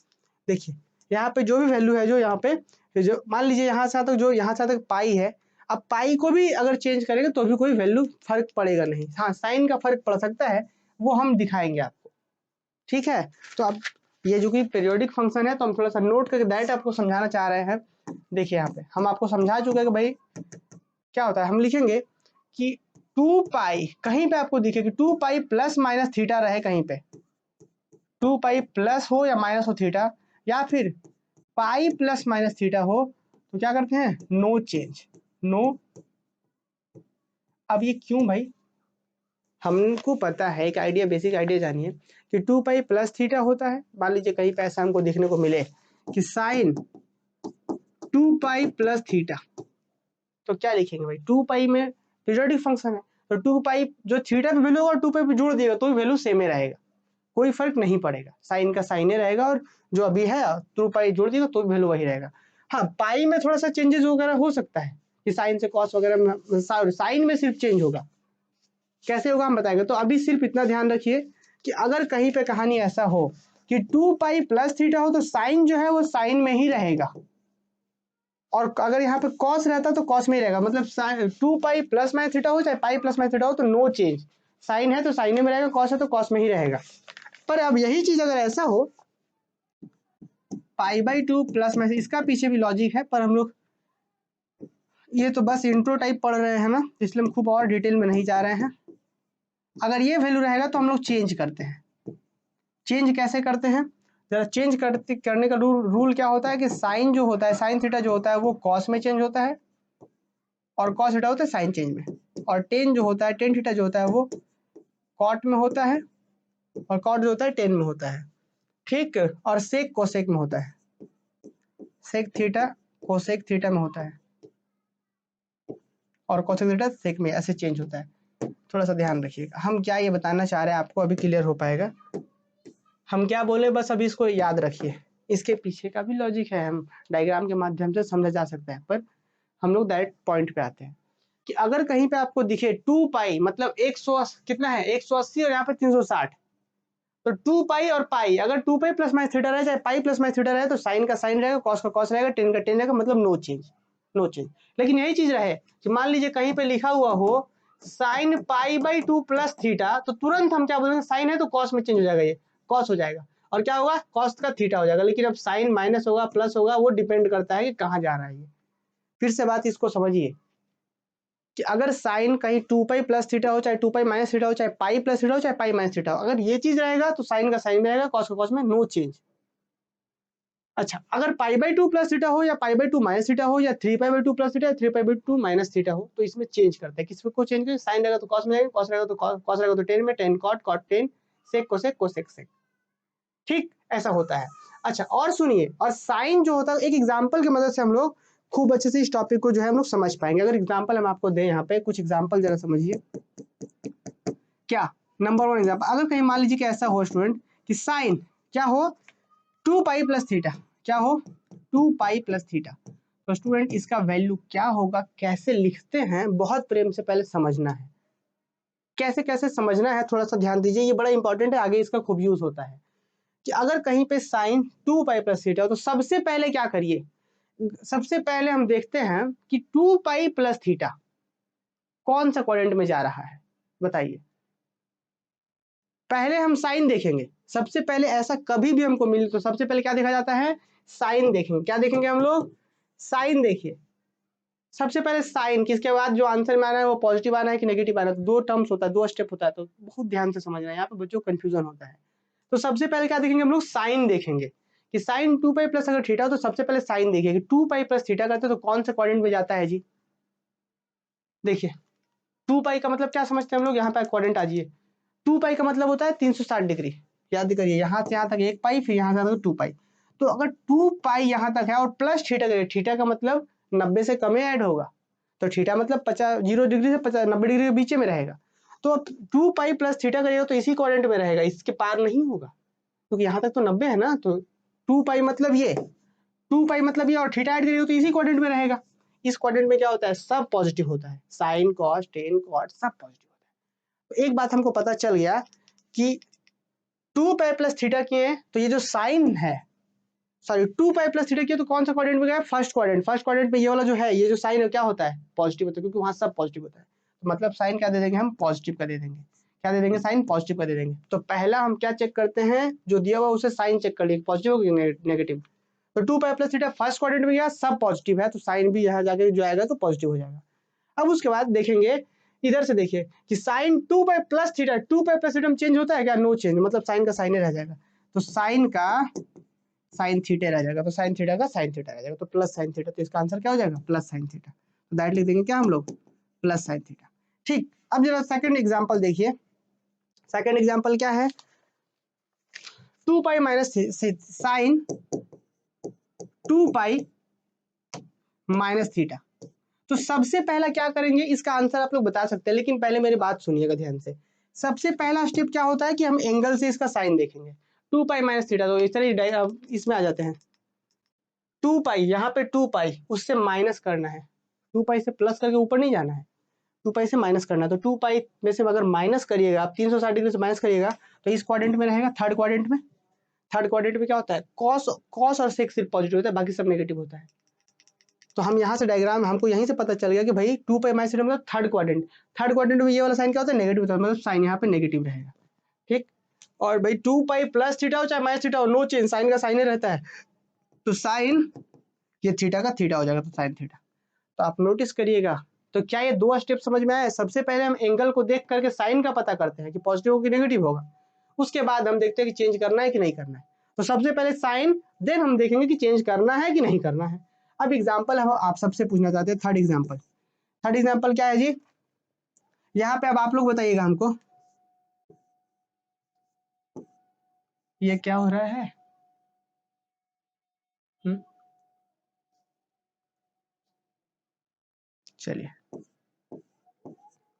देखिए यहाँ पे जो भी वैल्यू है, जो यहाँ पे जो मान लीजिए यहाँ से तक जो यहाँ से तक पाई है, अब पाई को भी अगर चेंज करेंगे तो भी कोई वैल्यू फर्क पड़ेगा नहीं। हाँ साइन का फर्क पड़ सकता है, वो हम दिखाएंगे आपको। ठीक है, तो अब ये जो कि पीरियोडिक फंक्शन है तो हम थोड़ा सा नोट करके डायरेक्ट आपको समझाना चाह रहे हैं। देखिए यहाँ पे हम आपको समझा चुके हैं कि भाई क्या होता है। हम लिखेंगे कि 2 पाई, कहीं पे आपको दिखे कि 2 पाई प्लस माइनस थीटा रहे, कहीं पे 2 पाई प्लस हो या माइनस हो थीटा, या फिर पाई प्लस माइनस थीटा हो, तो क्या करते हैं नो चेंज, नो। अब ये क्यों भाई? हमको पता है एक आइडिया, बेसिक आइडिया जानिए कि 2 पाई प्लस थीटा होता है। मान लीजिए कहीं पे ऐसा हमको देखने को मिले कि साइन 2 पाई प्लस थीटा, तो क्या लिखेंगे भाई, 2 पाई में पीरियोडिक फंक्शन है तो 2 पाई जो थीटा पे वैल्यू होगा 2 पाई पे जोड़ दिएगा तो भी वैल्यू सेम ही रहेगा, कोई फर्क नहीं पड़ेगा, साइन का साइन ही रहेगा और जो अभी है 2 पाई जोड़ दिएगा तो भी वैल्यू वही रहेगा। हाँ, पाई में थोड़ा सा चेंजेस वगैरह हो सकता है कि साइन से कॉस वगैरह में, साइन में सिर्फ चेंज होगा, कैसे होगा हम बताएंगे। तो अभी सिर्फ इतना ध्यान रखिए कि अगर कहीं पे कहानी ऐसा हो कि 2 पाई प्लस थीटा हो तो साइन जो है वो साइन में ही रहेगा, और अगर यहाँ पे कॉस रहता तो कॉस में ही रहेगा, मतलब 2 पाई प्लस माइनस थीटा हो चाहे पाई प्लस माइनस थीटा हो तो नो चेंज, साइन है तो साइन में रहेगा, कॉस है तो कॉस में ही रहेगा। पर अब यही चीज अगर ऐसा हो पाई बाई 2 प्लस माइनस, इसका पीछे भी लॉजिक है पर हम लोग ये तो बस इंट्रो टाइप पढ़ रहे हैं ना, इसलिए हम खूब और डिटेल में नहीं जा रहे हैं। अगर ये वैल्यू रहेगा तो हम लोग चेंज करते हैं। चेंज कैसे करते हैं, जरा चेंज करने का रूल क्या होता है कि साइन जो होता है, साइन थीटा जो होता है वो कॉस में चेंज होता है और कॉस थीटा होता है साइन चेंज में, और टेन जो होता है, टेन थीटा जो होता है वो कॉट में होता है और कॉट जो होता है टेन में होता है, ठीक। और सेक कोसेक में होता है, सेक थीटा कोसेक थीटा में होता है और कोसेक थीटा सेक में, ऐसे चेंज होता है। थोड़ा सा ध्यान रखिएगा हम क्या ये बताना चाह रहे हैं आपको अभी क्लियर हो पाएगा। हम क्या बोले बस अभी इसको याद रखिए, इसके पीछे का भी लॉजिक है, हम डायग्राम के माध्यम से समझा जा सकता है, पर हम लोग डायरेक्ट पॉइंट पे आते हैं कि अगर कहीं पे आपको दिखे 2 पाई मतलब 180 कितना है 180 और यहाँ पे 360, तो 2 पाई और पाई, अगर 2 पाई प्लस माइनस थीटा रहे चाहे पाई प्लस माइनस थीटा रहे तो साइन का साइन रहेगा, कॉस का कॉस रहेगा, टेन का टेन रहेगा, मतलब नो चेंज, नो चेंज। लेकिन यही चीज रहे कि मान लीजिए कहीं पे लिखा हुआ हो sign pi by 2 plus theta, तो तुरंत हम क्या बोलेंगे, साइन है तो कॉस में चेंज हो जाएगा, ये कॉस हो जाएगा और क्या होगा कॉस का थीटा हो जाएगा। लेकिन अब साइन माइनस होगा प्लस होगा वो डिपेंड करता है कि कहाँ जा रहा है ये। फिर से बात इसको समझिए कि अगर साइन कहीं 2 पाई प्लस थीटा हो चाहे 2 पाई माइनस थीटा हो चाहे पाई प्लस थीटा हो चाहे पाई माइनस थीटा हो, अगर ये चीज रहेगा तो साइन का साइन में रहेगा, कॉस का कॉस में, नो चेंज। अच्छा, अगर पाई बाई 2 प्लस थीटा हो या पाई बाई 2 माइनस थीटा हो या 3 पाई बाई 2 प्लस थीटा या 3 पाई बाई 2 माइनस थीटा हो तो इसमें चेंज करते हैं, किसमें को चेंज करें, साइन रहेगा तो कॉस में रहेगा, कॉस रहेगा तो कॉस रहेगा तो टेन में, tan cot, cot tan, sec cosec, cosec sec, ठीक ऐसा होता है। अच्छा और सुनिए, और साइन जो होता है एक एग्जांपल की मदद से हम लोग खूब अच्छे से इस टॉपिक को जो है हम लोग समझ पाएंगे। अगर एग्जांपल हम आपको दें यहाँ पे कुछ एग्जांपल जरा समझिए। क्या नंबर 1 एग्जांपल, अगर कहीं मान लीजिए कि ऐसा हो स्टूडेंट कि साइन क्या हो 2 पाई प्लस थीटा, क्या हो 2 पाई प्लस थीटा, तो स्टूडेंट इसका वैल्यू क्या होगा, कैसे लिखते हैं, बहुत प्रेम से पहले समझना है, कैसे कैसे समझना है थोड़ा सा ध्यान दीजिए, ये बड़ा इंपॉर्टेंट है, आगे इसका खूब यूज होता है। कि अगर कहीं पे साइन 2 पाई प्लस थीटा हो तो सबसे पहले क्या करिए, सबसे पहले हम देखते हैं कि 2 पाई प्लस थीटा कौन सा क्वाड्रेंट में जा रहा है, बताइए। पहले हम साइन देखेंगे, सबसे पहले ऐसा कभी भी हमको मिले तो सबसे पहले क्या देखा जाता है, साइन देखेंगे। क्या देखेंगे हम लोग, साइन देखिए सबसे पहले साइन, किसके बाद जो आंसर में आना है वो पॉजिटिव आना है कि नेगेटिव आना है, तो दो टर्म्स होता है, दो स्टेप होता है, तो बहुत ध्यान से समझना है, यहाँ पे बच्चों को कंफ्यूजन होता है। तो सबसे पहले क्या देखेंगे हम लोग, साइन देखेंगे कि साइन 2 पाई प्लस अगर थीटा हो तो सबसे पहले साइन देखिए कि 2 पाई प्लस थीटा करते तो कौन से क्वाड्रेंट में जाता है जी। देखिए 2 पाई का मतलब क्या समझते हैं हम लोग, यहाँ पे क्वाड्रेंट आ जाइए। 2 पाई का मतलब होता है 360 डिग्री, याद करिए यहाँ से यहाँ तक 1 पाई, फिर यहाँ से 2 पाई, तो अगर 2 पाई यहाँ तक है और प्लस थीटा करिए, थीटा का मतलब 90 से कम ऐड होगा, तो थीटा मतलब 50 0 डिग्री से 50 90 डिग्री के बीच में रहेगा, तो 2 पाई प्लस थीटा करिएगा तो इसी क्वाड्रेंट में रहेगा, इसके पार नहीं होगा, क्योंकि यहाँ तक तो 90 है ना, तो 2 पाई मतलब ये, 2 पाई मतलब ये, और थीटा ऐड करिए तो इसी क्वाड्रेंट में रहेगा। इस क्वाड्रेंट में क्या होता है, सब पॉजिटिव होता है, साइन कॉस टेन कॉट सब पॉजिटिव होता है। तो एक बात हमको पता चल गया कि 2 पाई प्लस थीटा किए तो ये जो साइन है, सॉरी 2 पाई प्लस थीटा किए तो कौन सा क्वाड्रेंट में गया, फर्स्ट क्वाड्रेंट। फर्स्ट क्वाड्रेंट में ये वाला जो है, ये जो साइन है क्या होता है, पॉजिटिव होता है, क्योंकि वहां सब पॉजिटिव होता है, तो मतलब साइन क्या दे देंगे हम, पॉजिटिव का दे देंगे। क्या दे देंगे, साइन पॉजिटिव का दे देंगे। तो पहला हम क्या चेक करते हैं, जो दिया हुआ उसे साइन चेक कर लिए, पॉजिटिव हो नेगेटिव। तो 2 pi plus theta first quadrant में गया, सब पॉजिटिव है, तो साइन भी यहाँ जाके जो आएगा तो पॉजिटिव हो जाएगा। अब उसके बाद देखेंगे, इधर से देखिए कि sine 2 pi plus theta, 2 pi plus theta में चेंज होता है क्या, नो चेंज, मतलब साइन का साइन ही रह जाएगा, तो साइन का साइन थीटा रह जाएगा, तो साइन थीटा का साइन थीटा रह जाएगा, तो प्लस साइन थीटा, तो इसका आंसर क्या हो जाएगा, प्लस साइन थीटा। तो डायरेक्ट लिख देंगे क्या हम लोग, प्लस साइन थीटा। ठीक, अब जरा सेकंड एग्जांपल देखिए सेकंड एग्जांपल क्या है, 2 pi minus sine 2 pi minus theta. तो सबसे पहला क्या करेंगे, इसका आंसर आप लोग बता सकते हैं, लेकिन पहले मेरी बात सुनिएगा ध्यान से। सबसे पहला स्टेप क्या होता है कि हम एंगल से इसका साइन देखेंगे। 2 पाई माइनस थीटा, तो चलिए इसमें आ जाते हैं। 2 पाई, यहाँ पे 2 पाई उससे माइनस करना है, 2 पाई से प्लस करके ऊपर नहीं जाना है, 2 पाई से माइनस करना है। तो 2 पाई में से अगर माइनस करिएगा आप, 360 डिग्री से माइनस करिएगा तो इस क्वाड्रेंट में रहेगा, थर्ड क्वाड्रेंट में। थर्ड क्वाड्रेंट में क्या होता है, कॉस कॉस और सेक सिर्फ पॉजिटिव होता है, बाकी सब नेगेटिव होता है। तो हम यहाँ से डायग्राम हमको यहीं से पता चल गया कि भाई 2 पाई माइनस थीटा मतलब थर्ड क्वाड्रेंट। थर्ड क्वाड्रेंट में ये वाला साइन क्या होता है, नेगेटिव होता है, मतलब साइन यहाँ पे नेगेटिव रहेगा। ठीक, और भाई 2 पाई प्लस थीटा हो चाहे माइनस थीटा हो, नो चेंज, साइन का साइन ही रहता है। तो साइन ये थीटा का थीटा हो जाएगा, तो साइन थीटा। तो आप नोटिस करिएगा, तो क्या ये दो स्टेप समझ में आया। सबसे पहले हम एंगल को देख करके साइन का पता करते हैं कि पॉजिटिव हो कि नेगेटिव होगा, उसके बाद हम देखते हैं कि चेंज करना है कि नहीं करना है। तो सबसे पहले साइन, देन हम देखेंगे कि चेंज करना है कि नहीं करना है। अब एग्जाम्पल हम आप सबसे पूछना चाहते हैं, थर्ड एग्जाम्पल। थर्ड एग्जाम्पल क्या है जी, यहाँ पे अब आप लोग बताइएगा हमको ये क्या हो रहा है। चलिए,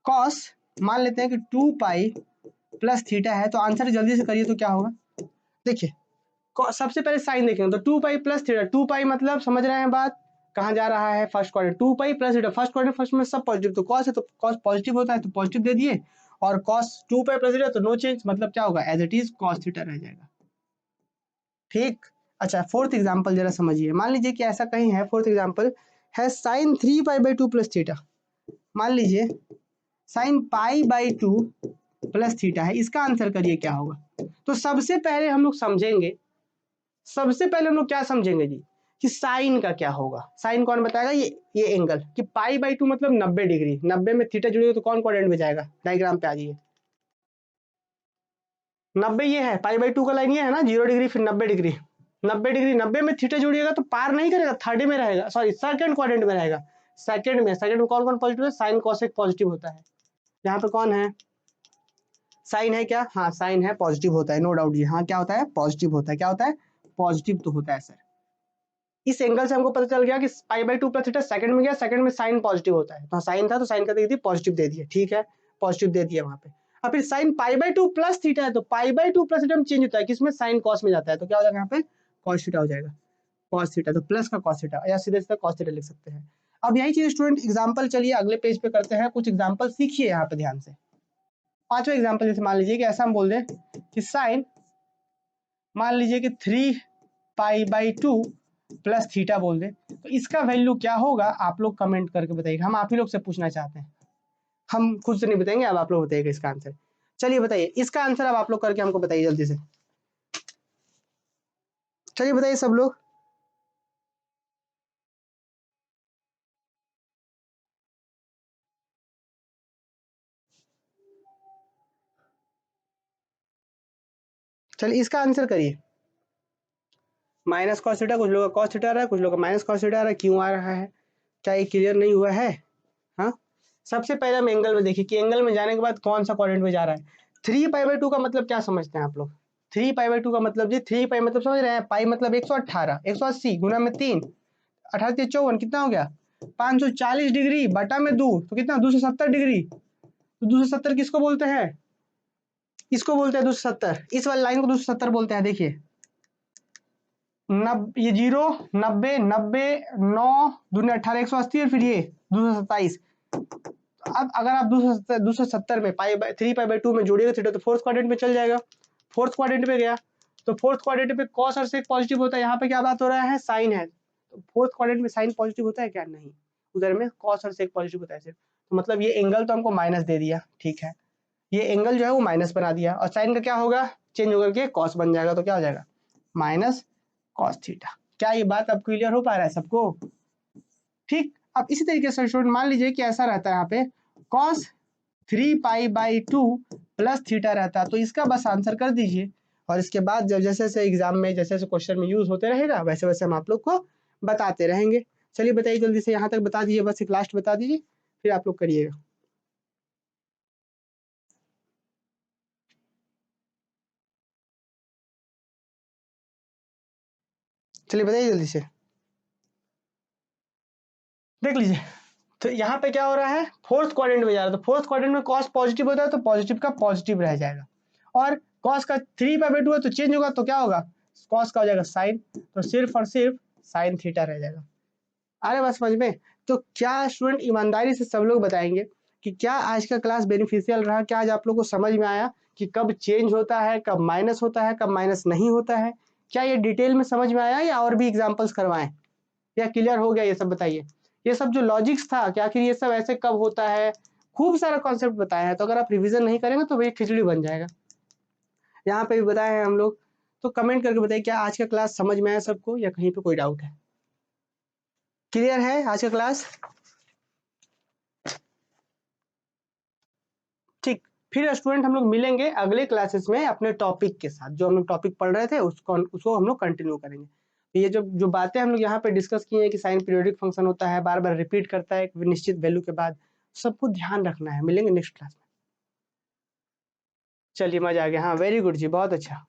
कॉस मान लेते हैं कि 2 पाई प्लस थीटा है, तो आंसर जल्दी से करिए तो क्या होगा। देखिए सबसे पहले साइन देखेंगे, तो 2 पाई प्लस थीटा, 2 पाई मतलब समझ रहे हैं बात, कहाँ जा रहा है, first quadrant. 2 pi plus theta first quadrant, first में सब पॉजिटिव, तो कॉस है तो कॉस पॉजिटिव होता है तो पॉजिटिव दे दिए, और कॉस 2 पाई प्लस थीटा तो नो चेंज, मतलब क्या होगा, as it is cos theta रह जाएगा। ठीक, अच्छा फोर्थ एग्जाम्पल जरा समझिए। मान लीजिए कि ऐसा कहीं है, फोर्थ एग्जाम्पल है sine 3 pi by 2 plus theta. मान लीजिए sine pi by 2 plus theta है, इसका आंसर करिए क्या होगा। तो सबसे पहले हम लोग समझेंगे, सबसे पहले हम लोग क्या समझेंगे जी, कि साइन का क्या होगा। साइन कौन बताएगा, ये एंगल, कि पाई बाई 2 मतलब 90 डिग्री, 90 में थीटा जुड़ेगा तो कौन क्वाड्रेंट में जाएगा, डायग्राम पे आ जाइए। 90 ये है, पाई बाई 2 का लाइन ये है ना, 0 डिग्री फिर 90 डिग्री, 90 डिग्री, 90 में थीटा जुड़िएगा तो पार नहीं करेगा, थर्ड में रहेगा, सॉरी सेकंड क्वाड्रेंट में रहेगा। सेकंड में कौन कौन पॉजिटिव है, साइन कॉसेक पॉजिटिव होता है। यहाँ पे कौन है, साइन है क्या, हाँ साइन है, पॉजिटिव होता है, नो डाउट जी, हाँ क्या होता है, पॉजिटिव होता है। क्या होता है, पॉजिटिव तो होता है सर। इस एंगल से हमको पता चल गया कि पाई बाई 2 प्लस थीटा सेकंड में गया, सेकंड में साइन पॉजिटिव होता है, तो साइन था तो साइन का दे दिया पॉजिटिव दे दिया, ठीक है, पॉजिटिव दे दिया वहां पे। अब फिर sign pi by 2 plus theta है, तो पाई बाई 2 प्लस थीटा में चेंज होता है, किसमें, साइन कॉस में जाता है, तो क्या हो जाएगा यहाँ पे, कॉस थीटा हो जाएगा, कॉस थीटा, तो प्लस का कॉस थीटा, या सीधे सीधे कॉस थीटा लिख सकते हैं। अब यही चीज स्टूडेंट एग्जाम्पल, चलिए अगले पेज पे करते हैं, कुछ एग्जाम्पल सीखिए यहाँ पे ध्यान से। पांचवा एग्जाम्पल जैसे मान लीजिए कि ऐसा हम बोल दें कि साइन, मान लीजिए कि 3 पाई बाई 2 प्लस थीटा बोल दे, तो इसका वैल्यू क्या होगा आप लोग कमेंट करके बताइएगा, हम आप ही लोग से पूछना चाहते हैं, हम खुद से नहीं बताएंगे, अब आप लोग बताइएगा इसका आंसर। चलिए बताइए इसका आंसर, अब आप लोग करके हमको बताइए जल्दी से, चलिए बताइए सब लोग। चलिए इसका आंसर करिए। माइनस कॉस थीटा, कुछ लोग का कॉस थीटा आ रहा है, कुछ लोग का माइनस कॉस थीटा आ रहा है, क्यों आ रहा है, क्या ये क्लियर नहीं हुआ है। हाँ, सबसे पहले हम एंगल में देखिए कि एंगल में जाने के बाद कौन सा क्वाड्रेंट में जा रहा है। 3 पाई बाई 2 का मतलब क्या समझते हैं आप लोग, 3 पाई बाई 2 का मतलब जी, 3 पाई मतलब समझ रहे हैं, पाई मतलब 118, 180 गुना में 3, 18 कितना हो गया, 540 डिग्री बटा में 2, तो कितना, 270 डिग्री। तो 270 किसको बोलते हैं, इसको बोलते हैं 270, इस वाली लाइन को 270 बोलते हैं। देखिए ये 0, 90, 90, 9 दूनी 18, 180, और फिर ये 227। अब अगर आप 270 में पाई बाई 3 पाई बाई 2 में जोड़िएगा थीटा, तो फोर्थ क्वाड्रेंट में चल जाएगा, फोर्थ क्वाड्रेंट में गया, तो फोर्थ क्वाड्रेंट पे कॉस और सेक पॉजिटिव होता है, यहाँ पे क्या बात हो रहा है, साइन है, तो फोर्थ क्वाड्रेंट में साइन पॉजिटिव होता है क्या, नहीं, उधर में कॉस और सेक पॉजिटिव होता है सिर्फ। तो मतलब ये एंगल तो हमको माइनस दे दिया, ठीक है, ये एंगल जो है वो माइनस बना दिया, और साइन का क्या होगा, चेंज होकर के कॉस बन जाएगा, तो क्या हो जाएगा, माइनस कॉस थीटा। क्या ये बात अब क्लियर हो पा रहा है सबको, ठीक। अब इसी तरीके से स्टूडेंट मान लीजिए कि ऐसा रहता है यहाँ पे cos 3 pi by 2 plus theta रहता है, तो इसका बस आंसर कर दीजिए, और इसके बाद जब जैसे जैसे एग्जाम में जैसे जैसे क्वेश्चन में यूज होते रहेगा, वैसे वैसे हम आप लोग को बताते रहेंगे। चलिए बताइए जल्दी से, यहाँ तक बता दीजिए, बस एक लास्ट बता दीजिए, फिर आप लोग करिएगा। चलिए बताइए जल्दी से, देख लीजिए। तो यहाँ पे क्या हो रहा है, फोर्थ क्वाड्रेंट में जा रहा है, तो फोर्थ क्वाड्रेंट में कॉस पॉजिटिव होता है तो पॉजिटिव का पॉजिटिव रह जाएगा, और कॉस का 3/2 है तो चेंज होगा तो क्या होगा, कॉस का हो जाएगा साइन, तो सिर्फ और सिर्फ साइन थीटा रह जाएगा। आ रहा है बात समझ में? तो क्या स्टूडेंट ईमानदारी से सब लोग बताएंगे कि क्या आज का क्लास बेनिफिशियल रहा, क्या आज आप लोग को समझ में आया कि कब चेंज होता है, कब माइनस होता है, कब माइनस नहीं होता है, क्या ये डिटेल में समझ में आया या और भी एग्जाम्पल्स करवाएं, या क्लियर हो गया ये सब बताइए। ये सब जो लॉजिक्स था कि आखिर ये सब ऐसे कब होता है, खूब सारा कॉन्सेप्ट बताया है, तो अगर आप रिवीजन नहीं करेंगे तो वही खिचड़ी बन जाएगा। यहाँ पे भी बताए हैं हम लोग, तो कमेंट करके बताइए क्या आज का क्लास समझ में आया सबको या कहीं पे कोई डाउट है। क्लियर है आज का क्लास? ठीक, फिर स्टूडेंट हम लोग मिलेंगे अगले क्लासेस में अपने टॉपिक के साथ, जो हम लोग टॉपिक पढ़ रहे थे उसको हम लोग कंटिन्यू करेंगे। तो ये जो बातें हम लोग यहाँ पे डिस्कस किए हैं कि साइन पीरियोडिक फंक्शन होता है, बार बार रिपीट करता है एक निश्चित वैल्यू के बाद, सबको ध्यान रखना है। मिलेंगे नेक्स्ट क्लास में। चलिए मजा आ गया, हाँ वेरी गुड जी, बहुत अच्छा।